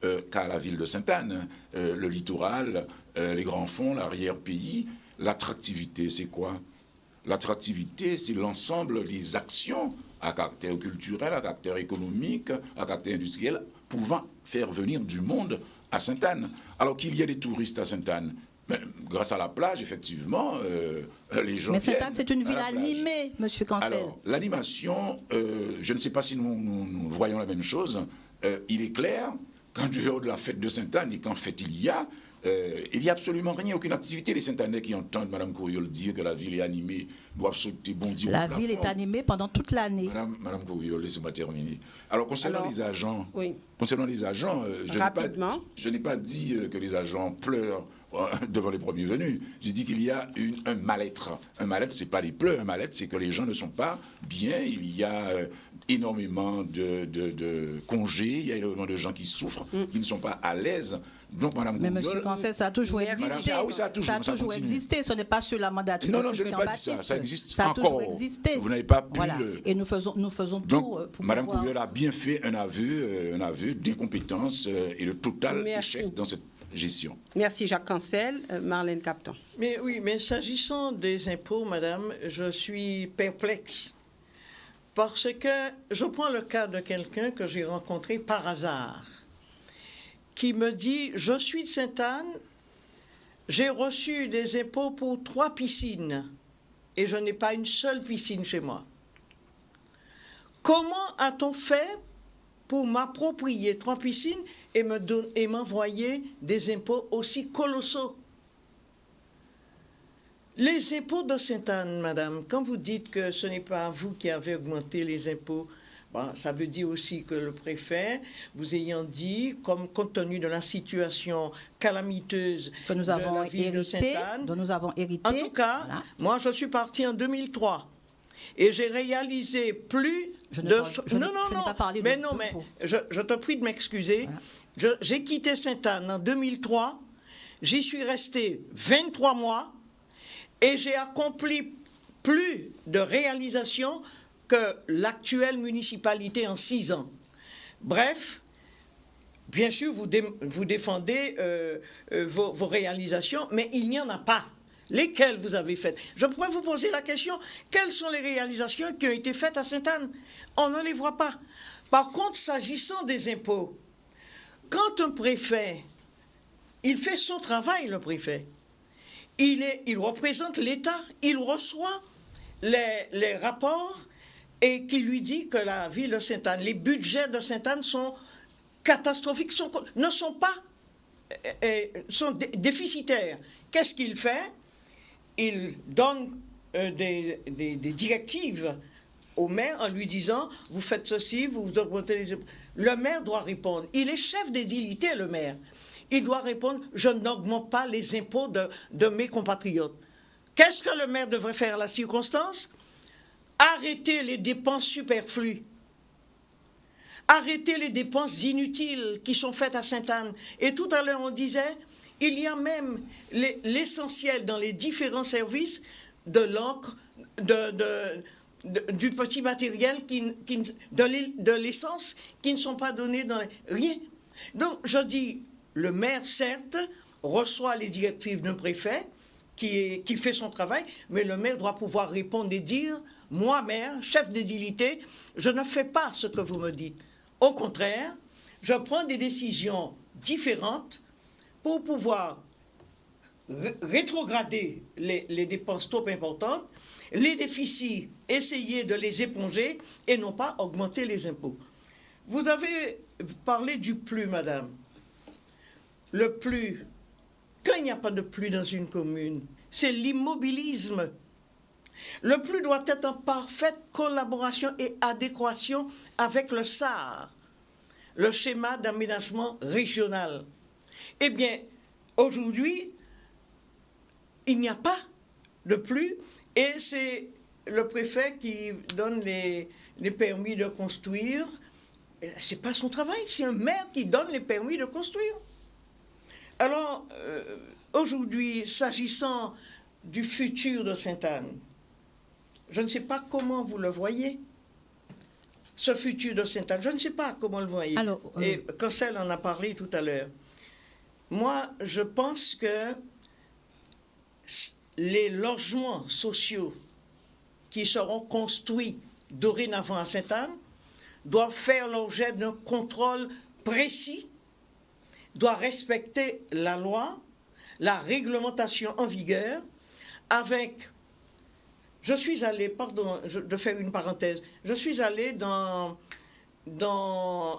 qu'a la ville de Sainte-Anne. Le littoral, les grands fonds, l'arrière-pays. L'attractivité, c'est quoi? L'attractivité, c'est l'ensemble des actions à caractère culturel, à caractère économique, à caractère industriel, pouvant faire venir du monde à Sainte-Anne. Alors qu'il y a des touristes à Sainte-Anne, mais grâce à la plage, effectivement, les gens. Mais Sainte-Anne, c'est une ville animée, M. Cancel. Alors, l'animation, je ne sais pas si nous voyons la même chose. Il est clair qu'en dehors de la fête de Sainte-Anne, et qu'en fait il y a absolument rien, aucune activité. Les Sainte-Annais qui entendent Mme Courriol dire que la ville est animée doivent sauter, bondir. La ville est animée pendant toute l'année. Madame Courriol, laissez-moi terminer. Alors, concernant les agents, je n'ai pas dit que les agents pleurent devant les premiers venus. J'ai dit qu'il y a un mal-être. Un mal-être, c'est pas des pleurs. Un mal-être, c'est que les gens ne sont pas bien. Il y a énormément de congés. Il y a énormément de gens qui souffrent, qui ne sont pas à l'aise. Donc, Mme Mais Courriol, M. Cancel, ça a toujours existé. Oui, ça a toujours existé. Ce n'est pas sur la mandature. Non, je n'ai pas dit ça. Ça existe ça a encore. Toujours existé. Vous n'avez pas pu Et nous faisons tout. Donc, Mme Courriol a bien fait un aveu d'incompétence et de total échec dans cette gestion. Merci Jacques Cancel. Marlène Capton. Mais oui, mais s'agissant des impôts, madame, je suis perplexe. Parce que je prends le cas de quelqu'un que j'ai rencontré par hasard, qui me dit, je suis de Sainte-Anne, j'ai reçu des impôts pour 3 piscines et je n'ai pas une seule piscine chez moi. Comment a-t-on fait pour m'approprier 3 piscines et m'envoyer des impôts aussi colossaux? Les impôts de Sainte-Anne, madame, quand vous dites que ce n'est pas vous qui avez augmenté les impôts, ça veut dire aussi que le préfet, vous ayant dit, compte tenu de la situation calamiteuse que nous avons de la ville de Sainte-Anne, dont nous avons hérité. En tout cas, moi, je suis partie en 2003 et j'ai réalisé plus je de... n'ai pas parlé mais je te prie de m'excuser. Voilà. J'ai quitté Sainte-Anne en 2003, j'y suis resté 23 mois et j'ai accompli plus de réalisations que l'actuelle municipalité en 6 ans. Bref, bien sûr, vous défendez vos réalisations, mais il n'y en a pas. Lesquelles vous avez faites? Je pourrais vous poser la question, quelles sont les réalisations qui ont été faites à Sainte-Anne? On ne les voit pas. Par contre, s'agissant des impôts, quand un préfet, il fait son travail, le préfet, il représente l'État, il reçoit les rapports et qui lui dit que la ville de Sainte-Anne, les budgets de Sainte-Anne sont catastrophiques, sont déficitaires. Qu'est-ce qu'il fait? Il donne des directives au maire en lui disant « vous faites ceci, vous augmentez les impôts ». Le maire doit répondre. Il est chef d'édilité, le maire. Il doit répondre « je n'augmente pas les impôts de mes compatriotes ». Qu'est-ce que le maire devrait faire à la circonstance? Arrêter les dépenses superflues. Arrêter les dépenses inutiles qui sont faites à Sainte-Anne. Et tout à l'heure, on disait, il y a même l'essentiel dans les différents services de l'encre, du petit matériel, de l'essence, qui ne sont pas donnés dans rien. Donc, je dis, le maire, certes, reçoit les directives d'un préfet qui fait son travail, mais le maire doit pouvoir répondre et dire, moi, maire, chef d'édilité, je ne fais pas ce que vous me dites. Au contraire, je prends des décisions différentes pour pouvoir rétrograder les dépenses trop importantes, les déficits, essayer de les éponger et non pas augmenter les impôts. Vous avez parlé du plus, madame. Le plus, quand il n'y a pas de plus dans une commune, c'est l'immobilisme. Le plus doit être en parfaite collaboration et adéquation avec le SAR, le schéma d'aménagement régional. Eh bien, aujourd'hui, il n'y a pas de plus et c'est le préfet qui donne les permis de construire. Ce n'est pas son travail, c'est un maire qui donne les permis de construire. Alors, aujourd'hui, s'agissant du futur de Sainte-Anne, je ne sais pas comment vous le voyez, ce futur de Sainte-Anne. Je ne sais pas comment le voyez. Alors, et Cancel en a parlé tout à l'heure. Moi, je pense que les logements sociaux qui seront construits dorénavant à Sainte-Anne doivent faire l'objet d'un contrôle précis, doivent respecter la loi, la réglementation en vigueur, avec... Je suis allé, pardon de faire une parenthèse, je suis allé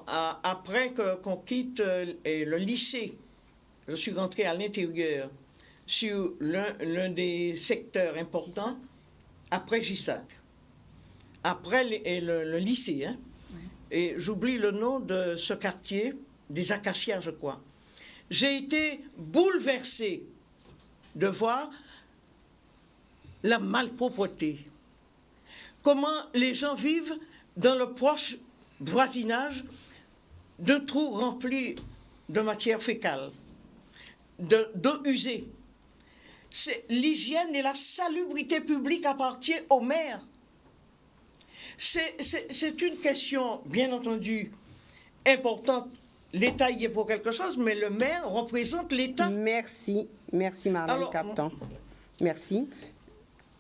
après qu'on quitte le lycée, je suis rentré à l'intérieur sur l'un des secteurs importants, après Gissac, après le lycée, hein, et j'oublie le nom de ce quartier, des Acacias, je crois. J'ai été bouleversé de voir la malpropreté. Comment les gens vivent dans le proche voisinage de trous remplis de matière fécale, d'eau usée. L'hygiène et la salubrité publique appartiennent au maire. C'est une question, bien entendu, importante. L'État y est pour quelque chose, mais le maire représente l'État. Merci Marlène Capton. Merci.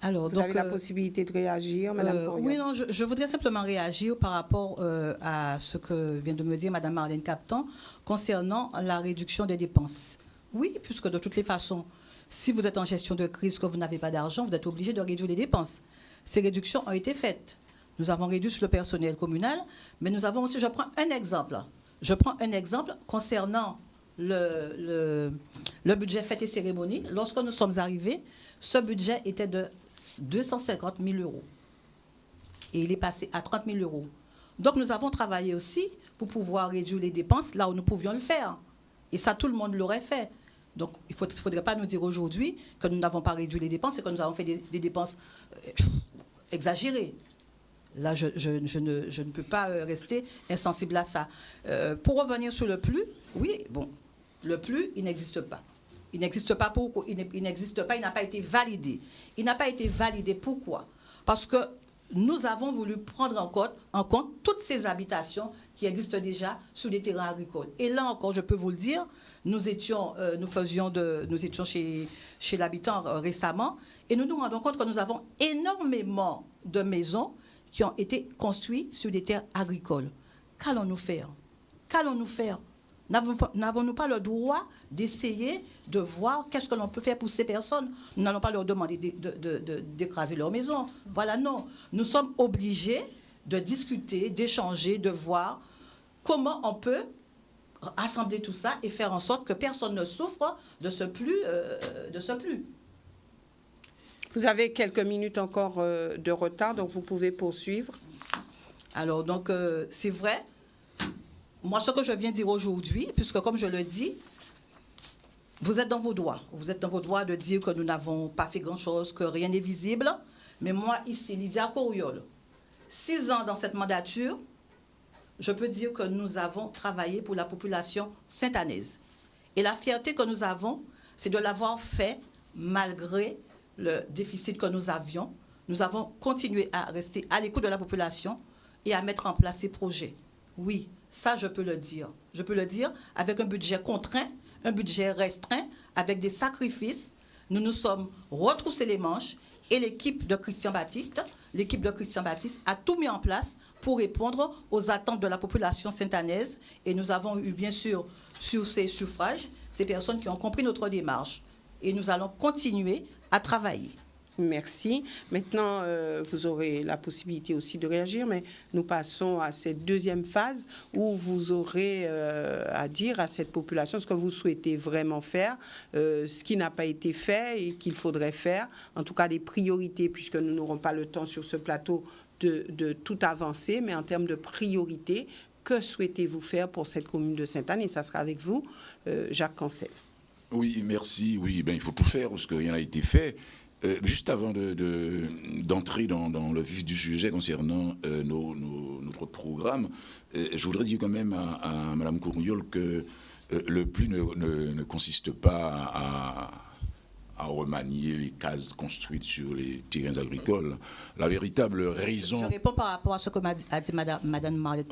Alors, vous avez la possibilité de réagir, Madame Coriol. Oui, non, je voudrais simplement réagir par rapport à ce que vient de me dire Madame Marlène Capton concernant la réduction des dépenses. Oui, puisque de toutes les façons, si vous êtes en gestion de crise, que vous n'avez pas d'argent, vous êtes obligé de réduire les dépenses. Ces réductions ont été faites. Nous avons réduit sur le personnel communal, mais nous avons aussi, je prends un exemple concernant le budget fêtes et cérémonies. Lorsque nous sommes arrivés, ce budget était de 250 000 euros. Et il est passé à 30 000 euros. Donc nous avons travaillé aussi pour pouvoir réduire les dépenses là où nous pouvions le faire. Et ça, tout le monde l'aurait fait. Donc il ne faudrait pas nous dire aujourd'hui que nous n'avons pas réduit les dépenses et que nous avons fait des dépenses exagérées. Là, je ne peux pas rester insensible à ça. Pour revenir sur le plus, oui, bon, le plus, il n'existe pas. Il n'existe pas pourquoi? Il n'existe pas, il n'a pas été validé. Il n'a pas été validé pourquoi? Parce que nous avons voulu prendre en compte toutes ces habitations qui existent déjà sur des terrains agricoles. Et là encore, je peux vous le dire, nous étions chez l'habitant récemment et nous nous rendons compte que nous avons énormément de maisons qui ont été construites sur des terres agricoles. Qu'allons-nous faire? N'avons-nous pas le droit d'essayer de voir qu'est-ce que l'on peut faire pour ces personnes? Nous n'allons pas leur demander d'écraser leur maison. Voilà, non. Nous sommes obligés de discuter, d'échanger, de voir comment on peut assembler tout ça et faire en sorte que personne ne souffre de ce plus. Vous avez quelques minutes encore de retard, donc vous pouvez poursuivre. Alors, donc, c'est vrai. Moi, ce que je viens dire aujourd'hui, puisque comme je le dis, vous êtes dans vos droits. Vous êtes dans vos droits de dire que nous n'avons pas fait grand-chose, que rien n'est visible. Mais moi, ici, Lydia Coriol, 6 ans dans cette mandature, je peux dire que nous avons travaillé pour la population sainte-anaise. Et la fierté que nous avons, c'est de l'avoir fait malgré le déficit que nous avions. Nous avons continué à rester à l'écoute de la population et à mettre en place ces projets. Oui, ça, je peux le dire. Je peux le dire avec un budget contraint, un budget restreint, avec des sacrifices. Nous nous sommes retroussés les manches et l'équipe de Christian Baptiste a tout mis en place pour répondre aux attentes de la population sainte-anaise. Et nous avons eu, bien sûr, sur ces suffrages, ces personnes qui ont compris notre démarche. Et nous allons continuer à travailler. Merci. Maintenant, vous aurez la possibilité aussi de réagir, mais nous passons à cette deuxième phase où vous aurez à dire à cette population ce que vous souhaitez vraiment faire, ce qui n'a pas été fait et qu'il faudrait faire, en tout cas les priorités, puisque nous n'aurons pas le temps sur ce plateau de tout avancer, mais en termes de priorité, que souhaitez-vous faire pour cette commune de Sainte-Anne? Et ça sera avec vous, Jacques Cancel. Oui, merci. Oui, ben, il faut tout faire parce que rien n'a été fait. Juste avant d'entrer dans le vif du sujet concernant notre programme, je voudrais dire quand même à Mme Coriol que le plus ne consiste pas à remanier les cases construites sur les terrains agricoles. La véritable raison... Je réponds par rapport à ce que a dit Mme Marlène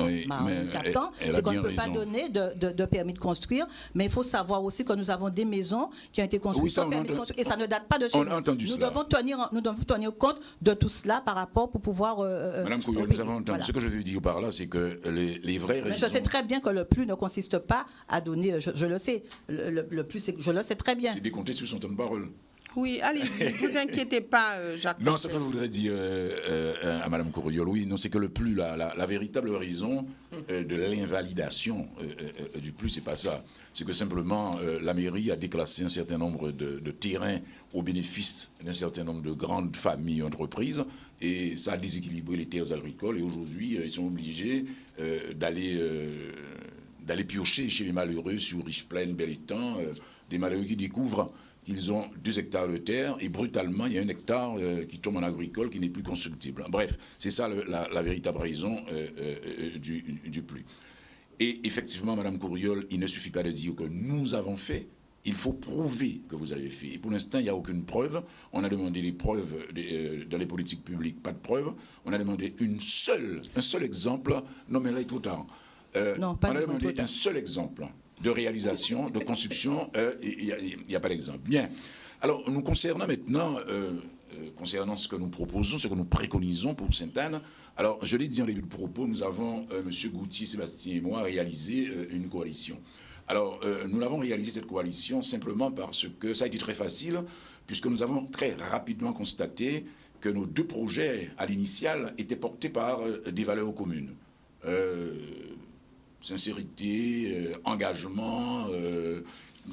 Captan, c'est qu'on ne peut pas donner de permis de construire, mais il faut savoir aussi que nous avons des maisons qui ont été construites sans permis de construire, et ça ne date pas de chez nous. Nous devons tenir compte de tout cela par rapport pour pouvoir... Madame Coriol, nous avons entendu. Voilà. Ce que je veux dire par là, c'est que les vraies raisons... Je sais très bien que le plus ne consiste pas à donner... Je le sais. Le plus, je le sais très bien. C'est décompté sur son temps de parole. Oui, allez-y, ne vous inquiétez pas, Jacques. Non, ce que je voudrais dire à Mme Coriol, oui, non, c'est que le plus, la véritable raison de l'invalidation du plus, c'est pas ça. C'est que simplement, la mairie a déclassé un certain nombre de terrains au bénéfice d'un certain nombre de grandes familles, entreprises, et ça a déséquilibré les terres agricoles, et aujourd'hui, ils sont obligés d'aller piocher chez les malheureux sur Riche-Plaine, Bel-Étang, des malheureux qui découvrent qu'ils ont 2 hectares de terre et brutalement, il y a 1 hectare qui tombe en agricole qui n'est plus constructible. Bref, c'est ça la véritable raison du plus. Et effectivement, Mme Coriol, il ne suffit pas de dire que nous avons fait, il faut prouver que vous avez fait. Et pour l'instant, il n'y a aucune preuve. On a demandé des preuves dans les politiques publiques, pas de preuves. On a demandé un seul exemple. Non, mais là, il est trop tard. Non, pas on a demandé un seul exemple de réalisation, de construction, il n'y a pas d'exemple. Bien. Alors, nous concernant maintenant, concernant ce que nous proposons, ce que nous préconisons pour Sainte-Anne, alors, je l'ai dit en début de propos, nous avons, M. Gauthier, Sébastien et moi, réalisé une coalition. Alors, nous l'avons réalisé, cette coalition, simplement parce que ça a été très facile, puisque nous avons très rapidement constaté que nos 2 projets, à l'initial, étaient portés par des valeurs communes. Sincérité, engagement,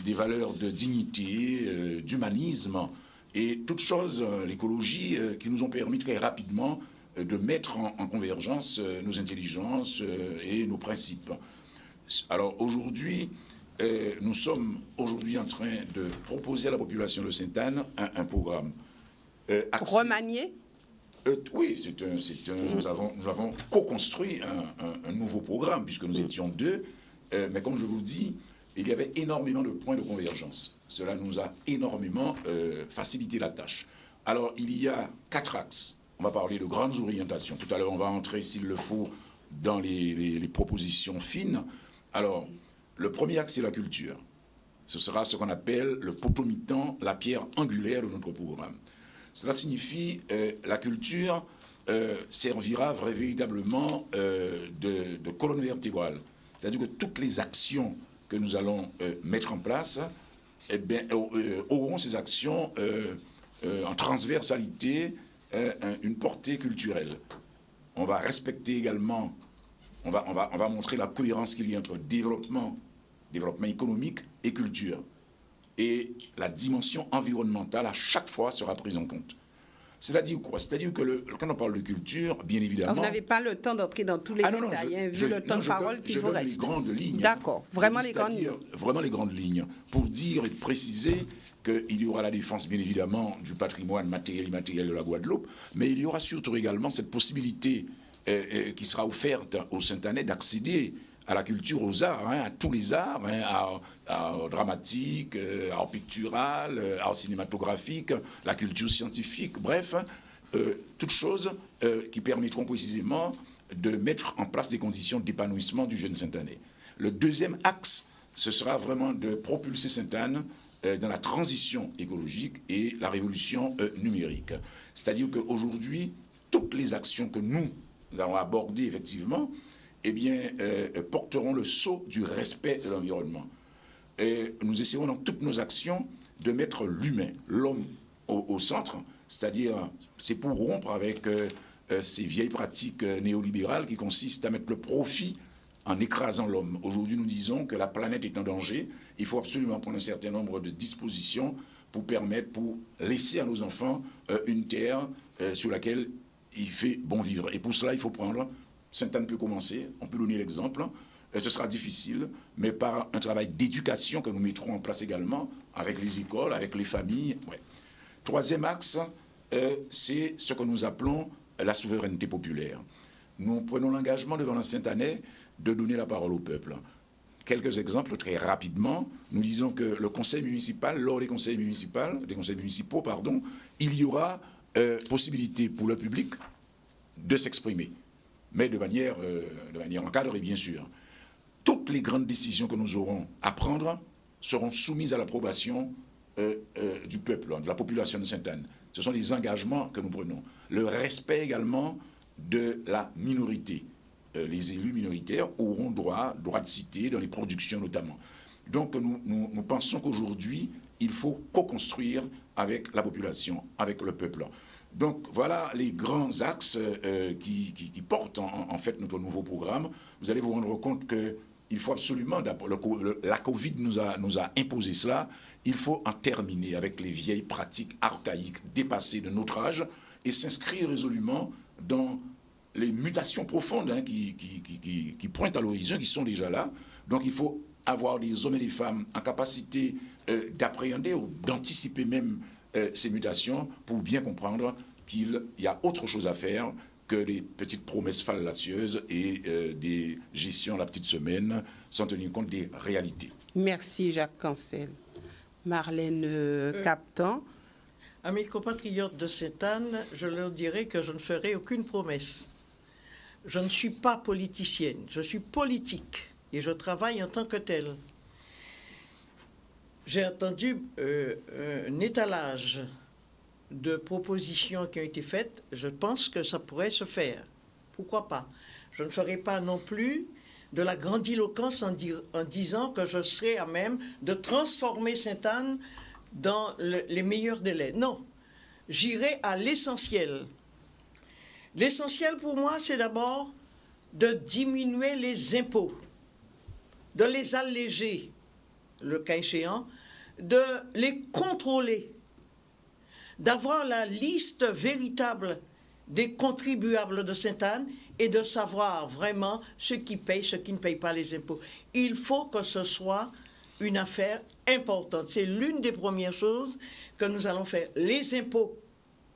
des valeurs de dignité, d'humanisme et toutes choses, l'écologie, qui nous ont permis très rapidement de mettre en convergence nos intelligences et nos principes. Alors aujourd'hui, nous sommes aujourd'hui en train de proposer à la population de Sainte-Anne un programme. Remanié ? Oui, nous avons co-construit un nouveau programme, puisque nous étions 2, mais comme je vous dis, il y avait énormément de points de convergence. Cela nous a énormément facilité la tâche. Alors, il y a 4 axes. On va parler de grandes orientations. Tout à l'heure, on va entrer, s'il le faut, dans les propositions fines. Alors, le premier axe, c'est la culture. Ce sera ce qu'on appelle le potomitan, la pierre angulaire de notre programme. Cela signifie la culture servira véritablement de colonne vertébrale. C'est-à-dire que toutes les actions que nous allons mettre en place auront ces actions en transversalité une portée culturelle. On va respecter également, on va montrer la cohérence qu'il y a entre développement économique et culture. Et la dimension environnementale, à chaque fois, sera prise en compte. C'est-à-dire quoi? C'est-à-dire que quand on parle de culture, bien évidemment... Vous n'avez pas le temps d'entrer dans tous les détails, vu le temps de parole qu'il vous reste. Les grandes lignes. D'accord, vraiment les grandes lignes. Vraiment les grandes lignes. Pour dire et préciser qu'il y aura la défense, bien évidemment, du patrimoine matériel et immatériel de la Guadeloupe, mais il y aura surtout également cette possibilité qui sera offerte aux Saint-Anais d'accéder à la culture, aux arts, à tous les arts, art dramatique, art pictural, art cinématographique, la culture scientifique, bref, toutes choses qui permettront précisément de mettre en place des conditions d'épanouissement du jeune Saint-Anais. Le deuxième axe, ce sera vraiment de propulser Sainte-Anne dans la transition écologique et la révolution numérique. C'est-à-dire qu'aujourd'hui, toutes les actions que nous allons aborder effectivement, eh bien, porteront le sceau du respect de l'environnement. Et nous essaierons dans toutes nos actions de mettre l'humain, l'homme au centre, c'est-à-dire c'est pour rompre avec ces vieilles pratiques néolibérales qui consistent à mettre le profit en écrasant l'homme. Aujourd'hui, nous disons que la planète est en danger. Il faut absolument prendre un certain nombre de dispositions pour laisser à nos enfants une terre sur laquelle il fait bon vivre. Et pour cela, il faut prendre... Sainte-Anne peut commencer, on peut donner l'exemple. Ce sera difficile, mais par un travail d'éducation que nous mettrons en place également, avec les écoles, avec les familles. Ouais. Troisième axe, c'est ce que nous appelons la souveraineté populaire. Nous prenons l'engagement devant la Sainte-Année de donner la parole au peuple. Quelques exemples très rapidement. Nous disons que le conseil municipal, lors des conseils municipaux, il y aura possibilité pour le public de s'exprimer, mais de manière encadrée, bien sûr. Toutes les grandes décisions que nous aurons à prendre seront soumises à l'approbation du peuple, de la population de Sainte-Anne. Ce sont des engagements que nous prenons. Le respect également de la minorité. Les élus minoritaires auront droit de cité dans les productions notamment. Donc nous pensons qu'aujourd'hui, il faut co-construire avec la population, avec le peuple. Donc voilà les grands axes qui portent en fait notre nouveau programme. Vous allez vous rendre compte qu'il faut absolument, la Covid nous a imposé cela, il faut en terminer avec les vieilles pratiques archaïques dépassées de notre âge et s'inscrire résolument dans les mutations profondes qui pointent à l'horizon, qui sont déjà là. Donc il faut avoir des hommes et des femmes en capacité d'appréhender ou d'anticiper même ces mutations pour bien comprendre qu'il y a autre chose à faire que les petites promesses fallacieuses et des gestions à la petite semaine sans tenir compte des réalités. Merci Jacques Cancel. Marlène Captan. À mes compatriotes de Sainte-Anne, je leur dirai que je ne ferai aucune promesse. Je ne suis pas politicienne, je suis politique et je travaille en tant que telle. J'ai entendu un étalage de propositions qui ont été faites. Je pense que ça pourrait se faire. Pourquoi pas? Je ne ferai pas non plus de la grandiloquence en disant que je serai à même de transformer Sainte-Anne dans les meilleurs délais. Non, j'irai à l'essentiel. L'essentiel pour moi, c'est d'abord de diminuer les impôts, de les alléger, le cas échéant, de les contrôler, d'avoir la liste véritable des contribuables de Sainte-Anne et de savoir vraiment ceux qui payent, ceux qui ne payent pas les impôts. Il faut que ce soit une affaire importante. C'est l'une des premières choses que nous allons faire. Les impôts,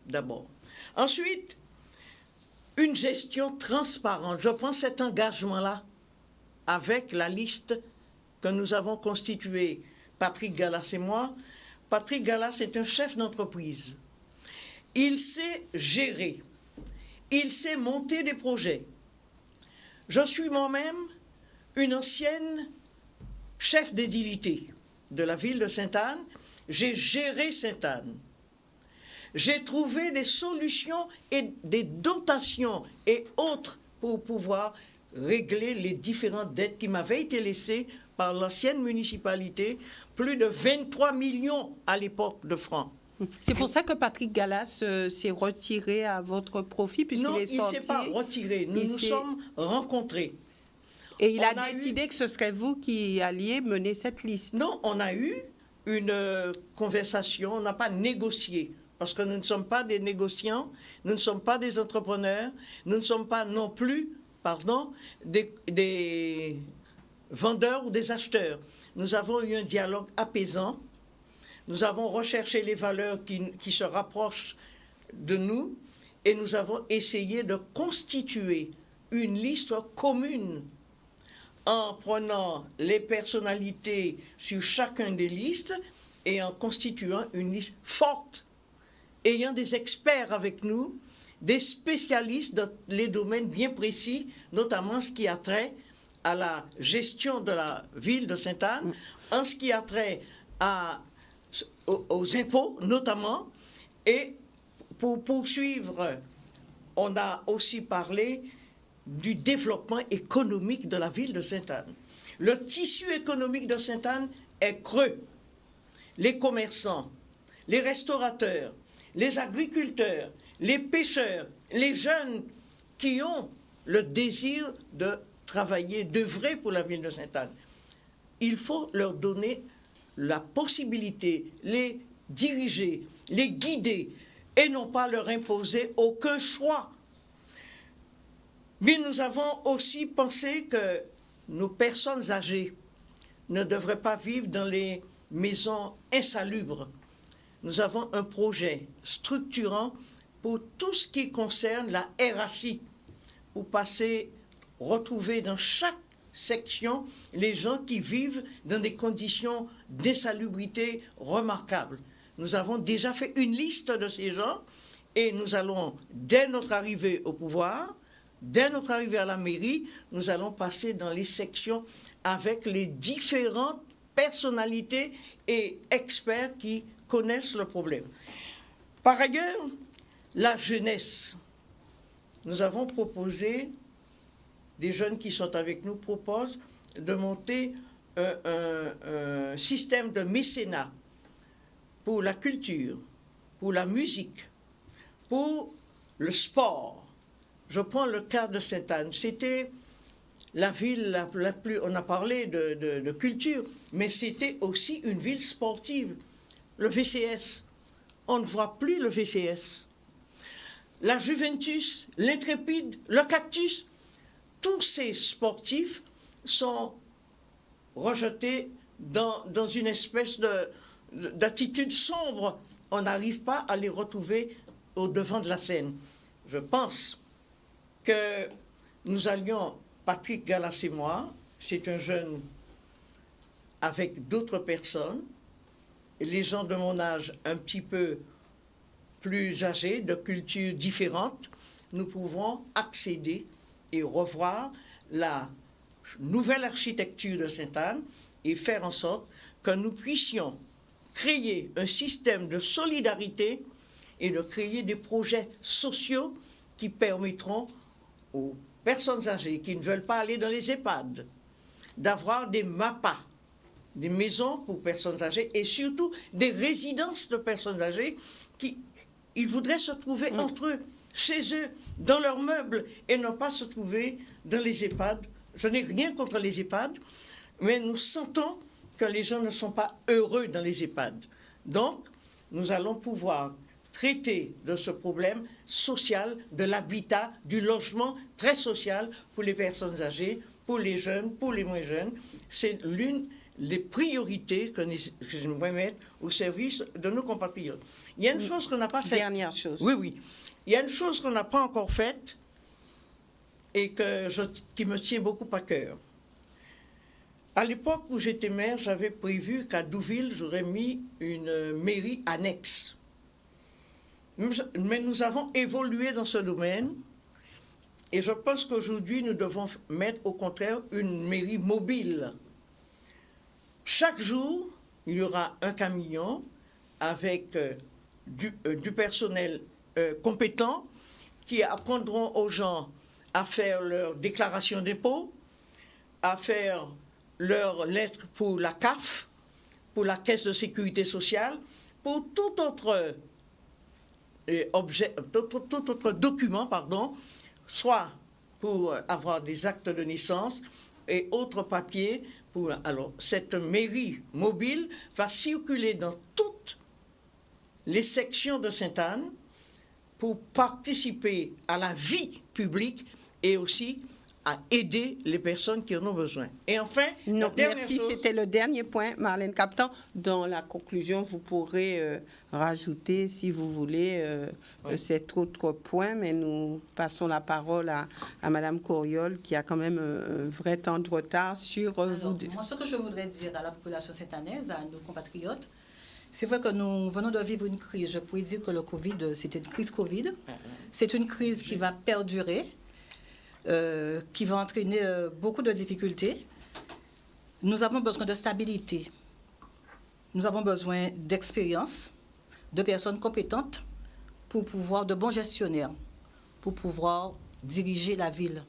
d'abord. Ensuite, une gestion transparente. Je prends cet engagement-là avec la liste que nous avons constituée, Patrick Gallas et moi. Patrick Gallas est un chef d'entreprise. Il sait gérer. Il sait monter des projets. Je suis moi-même une ancienne chef d'édilité de la ville de Sainte-Anne. J'ai géré Sainte-Anne. J'ai trouvé des solutions et des dotations et autres pour pouvoir régler les différentes dettes qui m'avaient été laissées par l'ancienne municipalité, plus de 23 millions à l'époque de francs. C'est pour ça que Patrick Gallas s'est retiré à votre profit, puisqu'il est sorti. Non, il ne s'est pas retiré. Nous nous sommes rencontrés. Et il a décidé que ce serait vous qui alliez mener cette liste. Non, on a eu une conversation, on n'a pas négocié. parce que nous ne sommes pas des négociants, nous ne sommes pas des entrepreneurs, nous ne sommes pas non plus, des vendeurs ou des acheteurs. Nous avons eu un dialogue apaisant, nous avons recherché les valeurs qui se rapprochent de nous et nous avons essayé de constituer une liste commune en prenant les personnalités sur chacune des listes et en constituant une liste forte, ayant des experts avec nous, des spécialistes dans les domaines bien précis, notamment ce qui a trait à la gestion de la ville de Sainte-Anne, en ce qui a trait aux impôts notamment, et pour poursuivre, on a aussi parlé du développement économique de la ville de Sainte-Anne. Le tissu économique de Sainte-Anne est creux. Les commerçants, les restaurateurs, les agriculteurs, les pêcheurs, les jeunes qui ont le désir de travailler, d'œuvrer pour la ville de Sainte-Anne. Il faut leur donner la possibilité, les diriger, les guider et non pas leur imposer aucun choix. Mais nous avons aussi pensé que nos personnes âgées ne devraient pas vivre dans les maisons insalubres. Nous avons un projet structurant pour tout ce qui concerne la hiérarchie, pour retrouver dans chaque section les gens qui vivent dans des conditions d'insalubrité remarquables. Nous avons déjà fait une liste de ces gens et nous allons, dès notre arrivée au pouvoir, dès notre arrivée à la mairie, nous allons passer dans les sections avec les différentes personnalités et experts qui connaissent le problème. Par ailleurs, la jeunesse. Nous avons proposé, des jeunes qui sont avec nous proposent de monter un système de mécénat pour la culture, pour la musique, pour le sport. Je prends le cas de Sainte-Anne. C'était la ville la plus... On a parlé de culture, mais c'était aussi une ville sportive. Le VCS. On ne voit plus le VCS. La Juventus, l'Intrépide, le Cactus, tous ces sportifs sont rejetés dans une espèce d'attitude sombre. On n'arrive pas à les retrouver au devant de la scène. Je pense que nous allions, Patrick Gallas et moi, c'est un jeune avec d'autres personnes, et les gens de mon âge un petit peu plus âgés, de cultures différentes, nous pouvons accéder et revoir la nouvelle architecture de Sainte-Anne et faire en sorte que nous puissions créer un système de solidarité et de créer des projets sociaux qui permettront aux personnes âgées qui ne veulent pas aller dans les EHPAD d'avoir des MAPA, des maisons pour personnes âgées et surtout des résidences de personnes âgées qui ils voudraient se trouver entre eux, chez eux, dans leurs meubles et non pas se trouver dans les EHPAD. Je n'ai rien contre les EHPAD, mais nous sentons que les gens ne sont pas heureux dans les EHPAD. Donc, nous allons pouvoir traiter de ce problème social, de l'habitat, du logement très social pour les personnes âgées, pour les jeunes, pour les moins jeunes. C'est l'une des priorités que j'aimerais mettre au service de nos compatriotes. Il y a une chose qu'on n'a pas faite. Dernière chose. Oui. Il y a une chose qu'on n'a pas encore faite et qui me tient beaucoup à cœur. À l'époque où j'étais maire, j'avais prévu qu'à Douville, j'aurais mis une mairie annexe. Mais nous avons évolué dans ce domaine et je pense qu'aujourd'hui, nous devons mettre au contraire une mairie mobile. Chaque jour, il y aura un camion avec du personnel compétent qui apprendront aux gens à faire leur déclaration d'impôt, à faire leur lettre pour la CAF, pour la Caisse de sécurité sociale, pour tout autre document, soit pour avoir des actes de naissance et autres papiers. Alors, cette mairie mobile va circuler dans toute les sections de Sainte-Anne pour participer à la vie publique et aussi à aider les personnes qui en ont besoin. Et enfin, la Non, dernière merci, chose- c'était le dernier point, Marlène Captan. Dans la conclusion, vous pourrez rajouter, si vous voulez, cet autre point, mais nous passons la parole à Madame Coriol, qui a quand même un vrai temps de retard sur Alors, vous. moi, ce que je voudrais dire à la population sainte-anaise, à nos compatriotes, c'est vrai que nous venons de vivre une crise. Je pourrais dire que le Covid, c'était une crise Covid. C'est une crise qui va perdurer, qui va entraîner beaucoup de difficultés. Nous avons besoin de stabilité. Nous avons besoin d'expérience, de personnes compétentes pour pouvoir, de bons gestionnaires, pour pouvoir diriger la ville.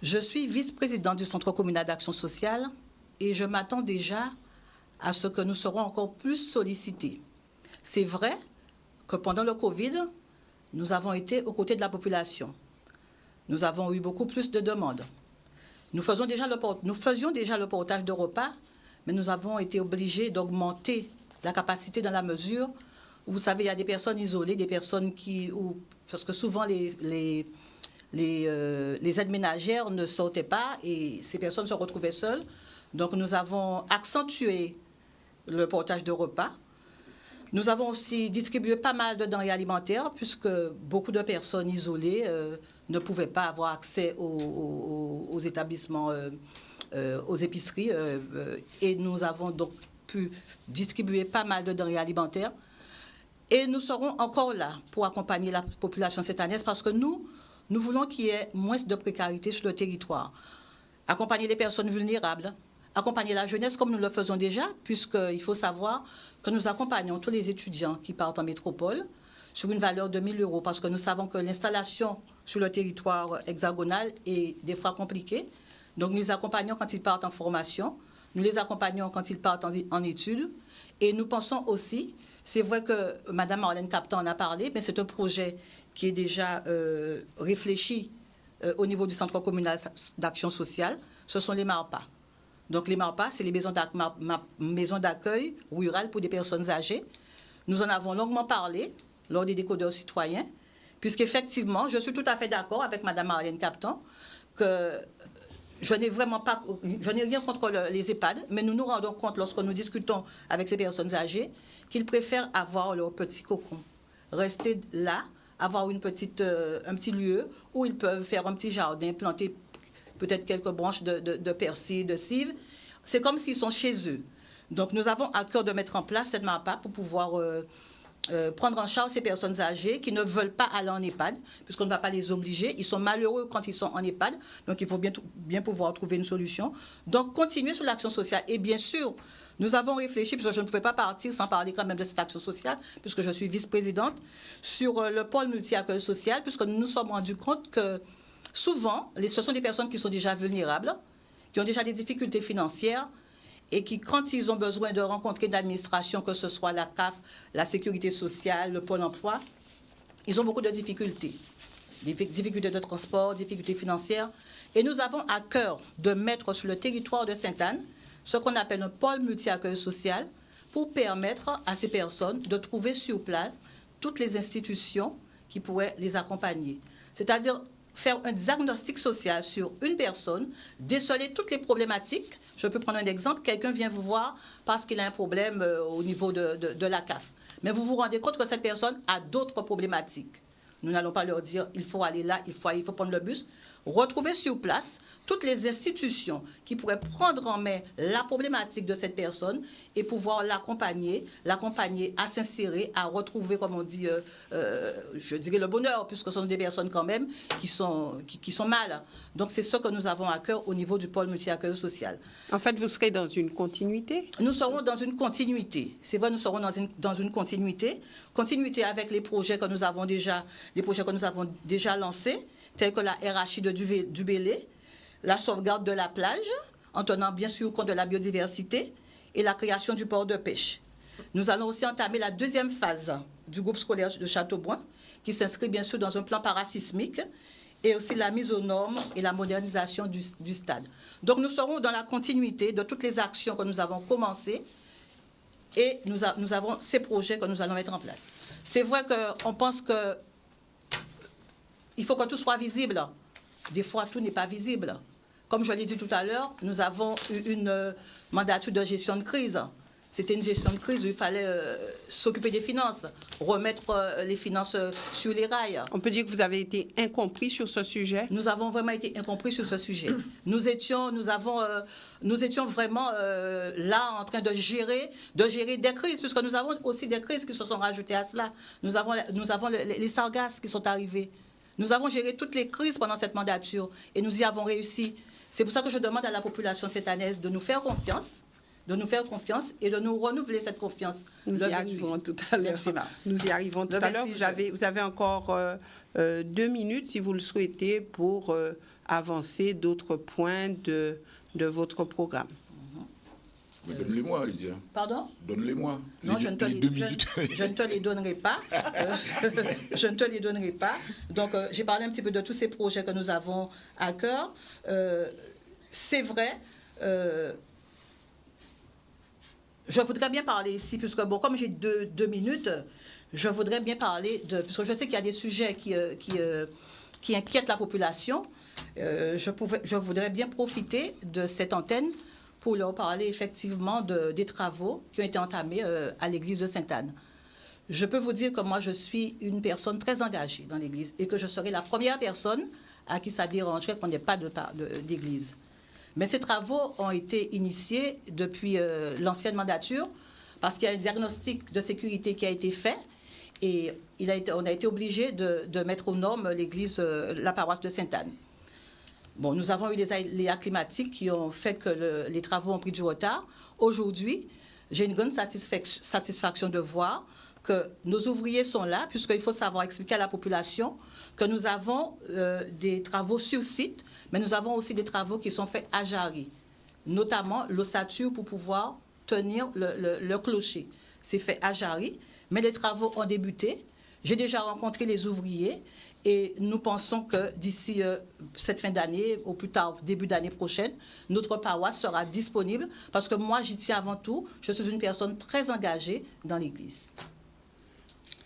Je suis vice-présidente du Centre communal d'action sociale et je m'attends déjà à ce que nous serons encore plus sollicités. C'est vrai que pendant le Covid, nous avons été aux côtés de la population. Nous avons eu beaucoup plus de demandes. Nous faisions déjà le portage de repas, mais nous avons été obligés d'augmenter la capacité dans la mesure où, vous savez, il y a des personnes isolées, des personnes parce que souvent les aides ménagères ne sortaient pas et ces personnes se retrouvaient seules. Donc nous avons accentué le portage de repas. Nous avons aussi distribué pas mal de denrées alimentaires puisque beaucoup de personnes isolées ne pouvaient pas avoir accès aux établissements, aux épiceries. Et nous avons donc pu distribuer pas mal de denrées alimentaires. Et nous serons encore là pour accompagner la population sainte-anaise parce que nous voulons qu'il y ait moins de précarité sur le territoire. Accompagner les personnes vulnérables, accompagner la jeunesse comme nous le faisons déjà, puisqu'il faut savoir que nous accompagnons tous les étudiants qui partent en métropole sur une valeur de 1 000 euros, parce que nous savons que l'installation sur le territoire hexagonal est des fois compliquée. Donc nous les accompagnons quand ils partent en formation, nous les accompagnons quand ils partent en études, et nous pensons aussi, c'est vrai que Mme Marlène Captan en a parlé, mais c'est un projet qui est déjà réfléchi au niveau du Centre communal d'action sociale, ce sont les MARPA. Donc les MARPA, c'est les maisons d'accueil rurales pour des personnes âgées. Nous en avons longuement parlé lors des décodeurs citoyens, puisqu'effectivement, je suis tout à fait d'accord avec Mme Marlène Captan que je n'ai rien contre les EHPAD, mais nous nous rendons compte lorsque nous discutons avec ces personnes âgées qu'ils préfèrent avoir leur petit cocon, rester là, avoir un petit lieu où ils peuvent faire un petit jardin, planter peut-être quelques branches de persil, de cive. C'est comme s'ils sont chez eux. Donc nous avons à cœur de mettre en place cette MAPA pour pouvoir prendre en charge ces personnes âgées qui ne veulent pas aller en EHPAD, puisqu'on ne va pas les obliger. Ils sont malheureux quand ils sont en EHPAD, donc il faut bien pouvoir trouver une solution. Donc continuer sur l'action sociale. Et bien sûr, nous avons réfléchi, puisque je ne pouvais pas partir sans parler quand même de cette action sociale, puisque je suis vice-présidente, sur le pôle multi-accueil social, puisque nous nous sommes rendus compte que souvent, ce sont des personnes qui sont déjà vulnérables, qui ont déjà des difficultés financières, et qui, quand ils ont besoin de rencontrer d'administration, que ce soit la CAF, la Sécurité sociale, le Pôle emploi, ils ont beaucoup de difficultés. Des difficultés de transport, difficultés financières. Et nous avons à cœur de mettre sur le territoire de Sainte-Anne ce qu'on appelle un pôle multi-accueil social pour permettre à ces personnes de trouver sur place toutes les institutions qui pourraient les accompagner. C'est-à-dire faire un diagnostic social sur une personne, déceler toutes les problématiques. Je peux prendre un exemple. Quelqu'un vient vous voir parce qu'il a un problème au niveau de la CAF. Mais vous vous rendez compte que cette personne a d'autres problématiques. Nous n'allons pas leur dire il faut aller là, il faut prendre le bus. Retrouver sur place toutes les institutions qui pourraient prendre en main la problématique de cette personne et pouvoir l'accompagner à s'insérer, à retrouver, comme on dit, je dirais le bonheur, puisque ce sont des personnes quand même qui sont mal. Donc c'est ce que nous avons à cœur au niveau du pôle multi-accueil social. En fait, vous serez dans une continuité? Nous serons dans une continuité. C'est vrai, nous serons dans une continuité. Continuité avec les projets que nous avons déjà lancés, tels que la RHI du Bélé, la sauvegarde de la plage, en tenant bien sûr compte de la biodiversité, et la création du port de pêche. Nous allons aussi entamer la deuxième phase du groupe scolaire de Châteaubrun, qui s'inscrit bien sûr dans un plan parasismique, et aussi la mise aux normes et la modernisation du stade. Donc nous serons dans la continuité de toutes les actions que nous avons commencées, et nous avons ces projets que nous allons mettre en place. C'est vrai qu'on pense que il faut que tout soit visible. Des fois, tout n'est pas visible. Comme je l'ai dit tout à l'heure, nous avons eu une mandature de gestion de crise. C'était une gestion de crise où il fallait s'occuper des finances, remettre les finances sur les rails. On peut dire que vous avez été incompris sur ce sujet. Nous avons vraiment été incompris sur ce sujet. Nous étions vraiment là en train de gérer des crises, puisque nous avons aussi des crises qui se sont rajoutées à cela. Nous avons les sargasses qui sont arrivés. Nous avons géré toutes les crises pendant cette mandature et nous y avons réussi. C'est pour ça que je demande à la population cette-annaise de nous faire confiance et de nous renouveler cette confiance. Nous y arrivons tout à l'heure. Nous y arrivons tout à l'heure. Vous avez encore 2 minutes, si vous le souhaitez, pour avancer d'autres points de votre programme. Mais donne-les-moi, Lydia. Pardon? Donne-les-moi. Non, je ne te les donnerai pas. Je ne te les donnerai pas. Donc, j'ai parlé un petit peu de tous ces projets que nous avons à cœur. C'est vrai. Je voudrais bien parler ici, puisque, bon, comme j'ai deux minutes, je voudrais bien parler puisque je sais qu'il y a des sujets qui inquiètent la population. Je voudrais bien profiter de cette antenne pour leur parler effectivement des travaux qui ont été entamés à l'église de Sainte-Anne. Je peux vous dire que moi, je suis une personne très engagée dans l'église et que je serai la première personne à qui ça dérangerait qu'on n'ait pas d'église. Mais ces travaux ont été initiés depuis l'ancienne mandature parce qu'il y a un diagnostic de sécurité qui a été fait et on a été obligé de mettre aux normes l'église, la paroisse de Sainte-Anne. Bon, nous avons eu les aléas climatiques qui ont fait que les travaux ont pris du retard. Aujourd'hui, j'ai une grande satisfaction de voir que nos ouvriers sont là, puisqu'il faut savoir expliquer à la population que nous avons des travaux sur site, mais nous avons aussi des travaux qui sont faits à Jarry, notamment l'ossature pour pouvoir tenir le clocher. C'est fait à Jarry, mais les travaux ont débuté. J'ai déjà rencontré les ouvriers et nous pensons que d'ici cette fin d'année, au plus tard début d'année prochaine, notre paroisse sera disponible parce que moi, j'y tiens avant tout. Je suis une personne très engagée dans l'Église.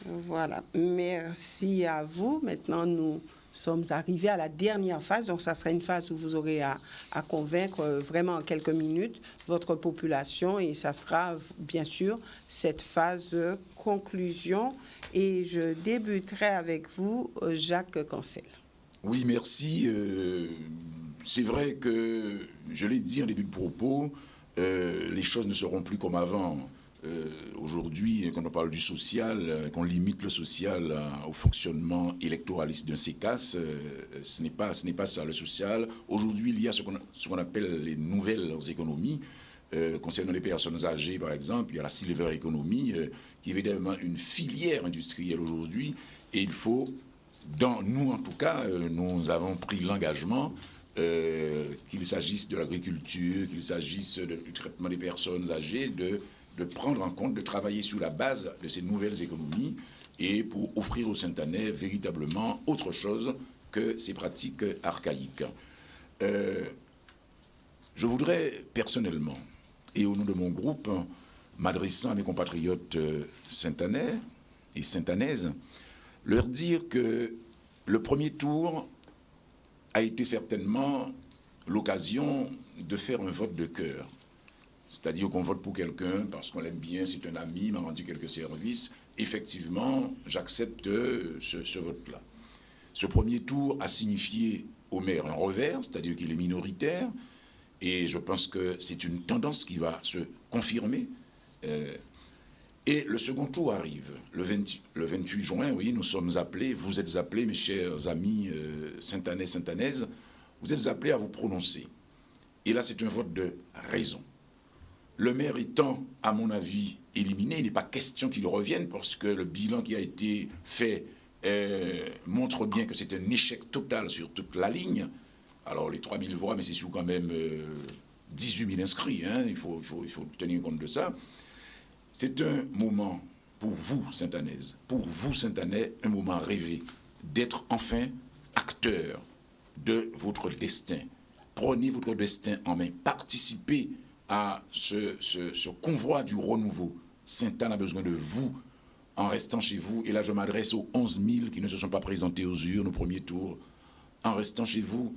Voilà, merci à vous. Maintenant, nous sommes arrivés à la dernière phase. Donc, ça sera une phase où vous aurez à convaincre vraiment en quelques minutes votre population. Et ça sera, bien sûr, cette phase conclusion. Et je débuterai avec vous, Jacques Cancel. Oui, merci. C'est vrai que, je l'ai dit en début de propos, les choses ne seront plus comme avant. Aujourd'hui, quand on parle du social, qu'on limite le social au fonctionnement électoraliste d'un CECAS, ce n'est pas ça. Le social, aujourd'hui, il y a ce qu'on appelle les nouvelles économies. Concernant les personnes âgées, par exemple, il y a la silver economy, qui est évidemment une filière industrielle aujourd'hui. Et il faut, nous en tout cas, nous avons pris l'engagement, qu'il s'agisse de l'agriculture, qu'il s'agisse du traitement des personnes âgées, de prendre en compte, de travailler sur la base de ces nouvelles économies et pour offrir aux Sainte-Annais véritablement autre chose que ces pratiques archaïques. Je voudrais personnellement, et au nom de mon groupe, m'adressant à mes compatriotes Sainte-Annais et Sainte-Annaises, leur dire que le premier tour a été certainement l'occasion de faire un vote de cœur. C'est-à-dire qu'on vote pour quelqu'un parce qu'on l'aime bien, c'est un ami, il m'a rendu quelques services. Effectivement, j'accepte ce vote-là. Ce premier tour a signifié au maire un revers, c'est-à-dire qu'il est minoritaire, et je pense que c'est une tendance qui va se confirmer. Et le second tour arrive, le 28 juin, oui, nous sommes appelés, vous êtes appelés, mes chers amis Sainte-Annais, Sainte-Annaises, vous êtes appelés à vous prononcer. Et là, c'est un vote de raison. Le maire étant, à mon avis, éliminé, il n'est pas question qu'il revienne parce que le bilan qui a été fait montre bien que c'est un échec total sur toute la ligne. Alors, les 3000 voix, mais c'est sur quand même 18 000 inscrits, hein, il faut tenir compte de ça. C'est un moment pour vous, Sainte-Annaises, pour vous, Sainte-Annais, un moment rêvé d'être enfin acteur de votre destin. Prenez votre destin en main, participez à ce convoi du renouveau. Sainte-Anne a besoin de vous en restant chez vous. Et là, je m'adresse aux 11 000 qui ne se sont pas présentés aux urnes au premier tour. En restant chez vous,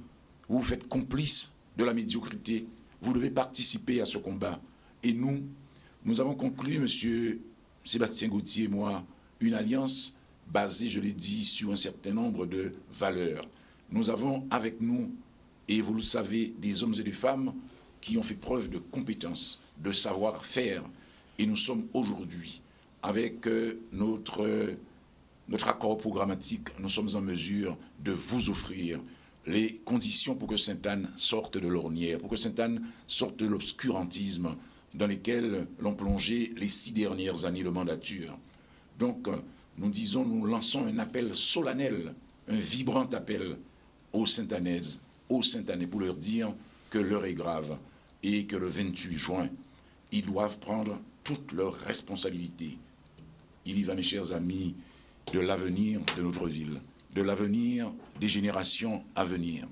vous vous faites complice de la médiocrité. Vous devez participer à ce combat. Et nous avons conclu, monsieur Sébastien Gauthier et moi, une alliance basée, je l'ai dit, sur un certain nombre de valeurs. Nous avons avec nous, et vous le savez, des hommes et des femmes qui ont fait preuve de compétence, de savoir-faire. Et nous sommes aujourd'hui, avec notre accord programmatique, nous sommes en mesure de vous offrir les conditions pour que Sainte-Anne sorte de l'ornière, pour que Sainte-Anne sorte de l'obscurantisme dans lequel l'ont plongé les 6 dernières années de mandature. Donc, nous lançons un appel solennel, un vibrant appel aux Sainte-Annaises, aux Sainte-Annais, pour leur dire que l'heure est grave et que le 28 juin, ils doivent prendre toutes leurs responsabilités. Il y va, mes chers amis, de l'avenir de notre ville, de l'avenir des générations à venir.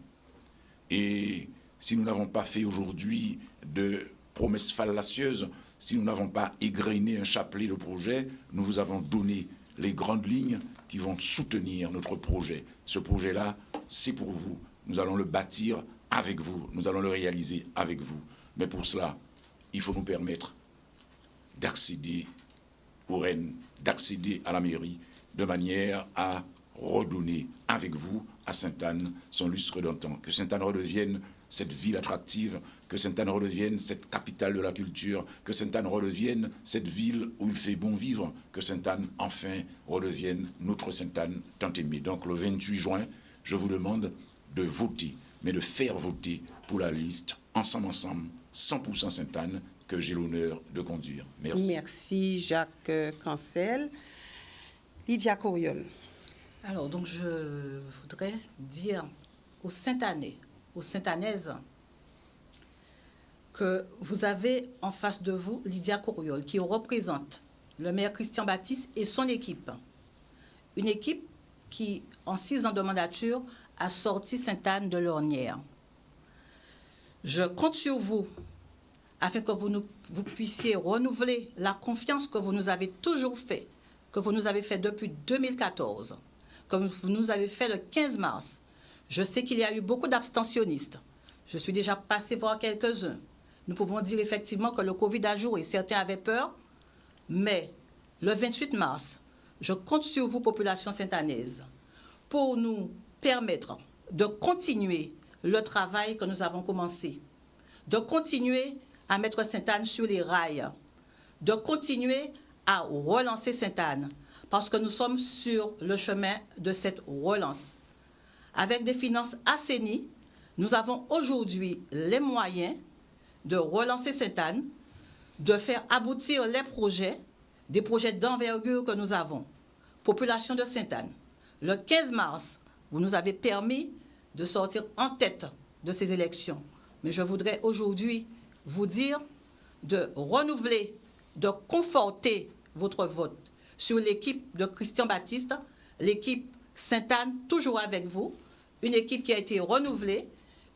Et si nous n'avons pas fait aujourd'hui de promesses fallacieuses, si nous n'avons pas égrené un chapelet de projets, nous vous avons donné les grandes lignes qui vont soutenir notre projet. Ce projet-là, c'est pour vous. Nous allons le bâtir avec vous. Nous allons le réaliser avec vous. Mais pour cela, il faut nous permettre d'accéder aux rênes, d'accéder à la mairie, de manière à redonner avec vous à Sainte-Anne son lustre d'antan. Que Sainte-Anne redevienne cette ville attractive, que Sainte-Anne redevienne cette capitale de la culture, que Sainte-Anne redevienne cette ville où il fait bon vivre, que Sainte-Anne, enfin, redevienne notre Sainte-Anne tant aimée. Donc, le 28 juin, je vous demande de voter, mais de faire voter pour la liste Ensemble, 100% Sainte-Anne, que j'ai l'honneur de conduire. Merci. Merci, Jacques Cancel. Lydia Coriol. Alors, donc, je voudrais dire aux Sainte-Annais, aux Sainte-Annaises, que vous avez en face de vous Lydia Coriol, qui représente le maire Christian Baptiste et son équipe. Une équipe qui, en 6 ans de mandature, a sorti Sainte-Anne de l'ornière. Je compte sur vous afin que vous puissiez renouveler la confiance que vous nous avez toujours fait, que vous nous avez fait depuis 2014, que vous nous avez fait le 15 mars. Je sais qu'il y a eu beaucoup d'abstentionnistes. Je suis déjà passé voir quelques-uns. Nous pouvons dire effectivement que le Covid a joué. Certains avaient peur, mais le 28 mars, je compte sur vous, population sainte-annaise, pour nous permettre de continuer le travail que nous avons commencé, de continuer à mettre Sainte-Anne sur les rails, de continuer à relancer Sainte-Anne, parce que nous sommes sur le chemin de cette relance. Avec des finances assainies, nous avons aujourd'hui les moyens de relancer Sainte-Anne, de faire aboutir les projets, des projets d'envergure que nous avons. Population de Sainte-Anne, le 15 mars, vous nous avez permis de sortir en tête de ces élections. Mais je voudrais aujourd'hui vous dire de renouveler, de conforter votre vote sur l'équipe de Christian Baptiste, l'équipe Sainte-Anne, toujours avec vous, une équipe qui a été renouvelée,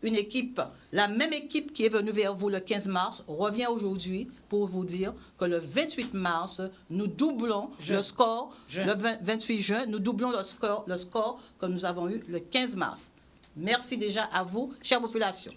une équipe, la même équipe qui est venue vers vous le 15 mars, revient aujourd'hui pour vous dire que le 28 mars, nous doublons le score, le 28 juin, nous doublons le score que nous avons eu le 15 mars. Merci déjà à vous, chère population.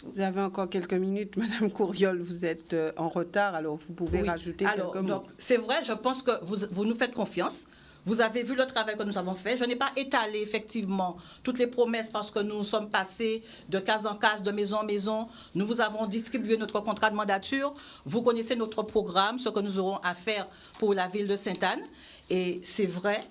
Vous avez encore quelques minutes, Madame Coriol, vous êtes en retard, alors vous pouvez rajouter quelques mots. C'est vrai, je pense que vous nous faites confiance. Vous avez vu le travail que nous avons fait. Je n'ai pas étalé effectivement toutes les promesses parce que nous sommes passés de case en case, de maison en maison. Nous vous avons distribué notre contrat de mandature. Vous connaissez notre programme, ce que nous aurons à faire pour la ville de Sainte-Anne. Et c'est vrai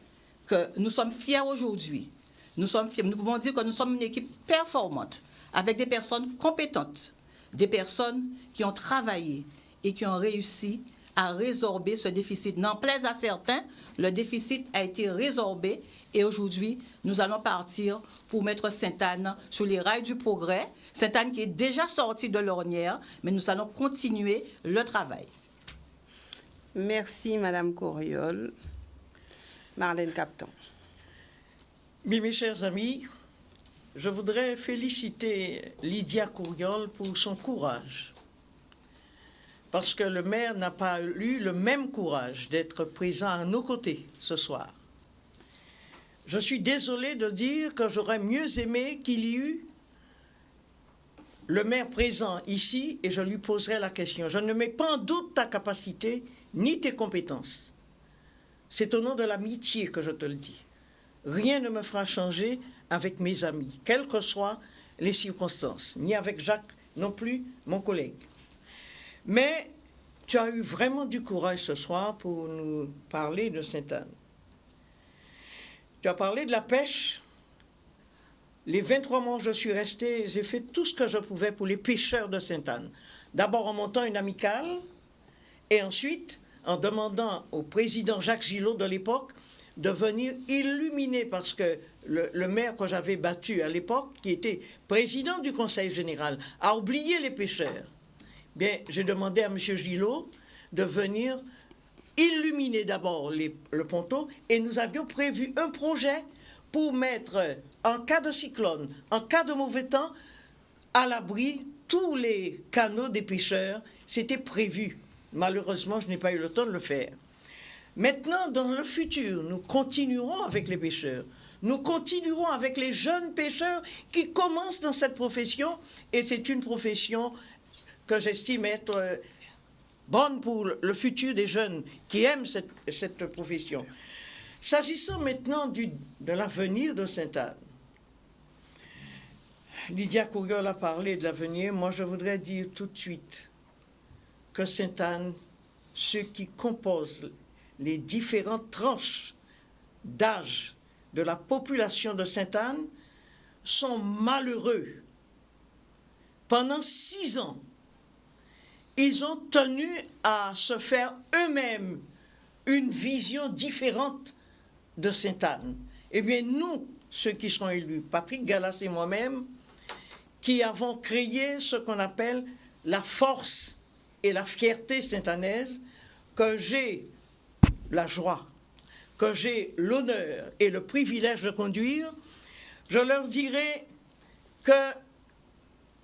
que nous sommes fiers aujourd'hui. Nous sommes fiers. Nous pouvons dire que nous sommes une équipe performante, avec des personnes compétentes, des personnes qui ont travaillé et qui ont réussi à résorber ce déficit. N'en plaise à certains, le déficit a été résorbé et aujourd'hui, nous allons partir pour mettre Sainte-Anne sur les rails du progrès. Sainte-Anne qui est déjà sortie de l'ornière, mais nous allons continuer le travail. Merci, Madame Coriol. Marlène Capton. Oui, mes chers amis, je voudrais féliciter Lydia Coriol pour son courage. parce que le maire n'a pas eu le même courage d'être présent à nos côtés ce soir. Je suis désolée de dire que j'aurais mieux aimé qu'il y eût le maire présent ici et je lui poserai la question. Je ne mets pas en doute ta capacité ni tes compétences. C'est au nom de l'amitié que je te le dis. Rien ne me fera changer avec mes amis, quelles que soient les circonstances, ni avec Jacques non plus, mon collègue. Mais tu as eu vraiment du courage ce soir pour nous parler de Sainte-Anne. Tu as parlé de la pêche. Les 23 mois où je suis restée, j'ai fait tout ce que je pouvais pour les pêcheurs de Sainte-Anne. D'abord en montant une amicale, et ensuite en demandant au président Jacques Gillot de l'époque de venir illuminer, parce que le maire que j'avais battu à l'époque, qui était président du Conseil général, a oublié les pêcheurs. Bien, j'ai demandé à M. Gillot de venir illuminer d'abord le ponton, et nous avions prévu un projet pour mettre, en cas de cyclone, en cas de mauvais temps, à l'abri tous les canaux des pêcheurs. C'était prévu. Malheureusement, je n'ai pas eu le temps de le faire. Maintenant, dans le futur, nous continuerons avec les pêcheurs. Nous continuerons avec les jeunes pêcheurs qui commencent dans cette profession, et c'est une profession que j'estime être bonne pour le futur des jeunes qui aiment cette profession. S'agissant maintenant de l'avenir de Sainte-Anne, Lydia Couriol a parlé de l'avenir. Moi, je voudrais dire tout de suite que Sainte-Anne, ceux qui composent les différentes tranches d'âge de la population de Sainte-Anne sont malheureux. Pendant 6 ans, ils ont tenu à se faire eux-mêmes une vision différente de Sainte-Anne. Eh bien, nous, ceux qui seront élus, Patrick Gallas et moi-même, qui avons créé ce qu'on appelle la force et la fierté sainte-annaise, que j'ai la joie, que j'ai l'honneur et le privilège de conduire, je leur dirai que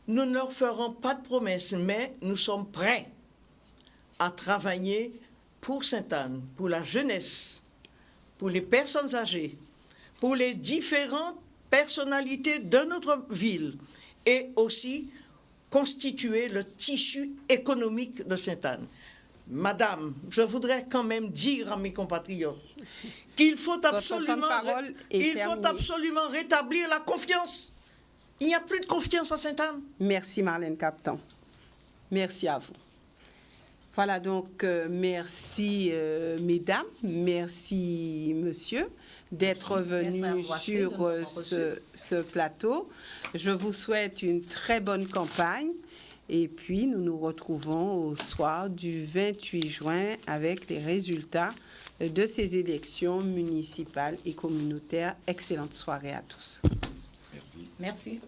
nous ne leur ferons pas de promesses, mais nous sommes prêts à travailler pour Sainte-Anne, pour la jeunesse, pour les personnes âgées, pour les différentes personnalités de notre ville et aussi constituer le tissu économique de Sainte-Anne. Madame, je voudrais quand même dire à mes compatriotes qu'il faut absolument rétablir la confiance. Il n'y a plus de confiance à Sainte-Anne. Merci Marlène Capton. Merci à vous. Voilà donc, merci mesdames, merci monsieur d'être venus sur ce plateau. Je vous souhaite une très bonne campagne et puis nous nous retrouvons au soir du 28 juin avec les résultats de ces élections municipales et communautaires. Excellente soirée à tous. Merci. Merci.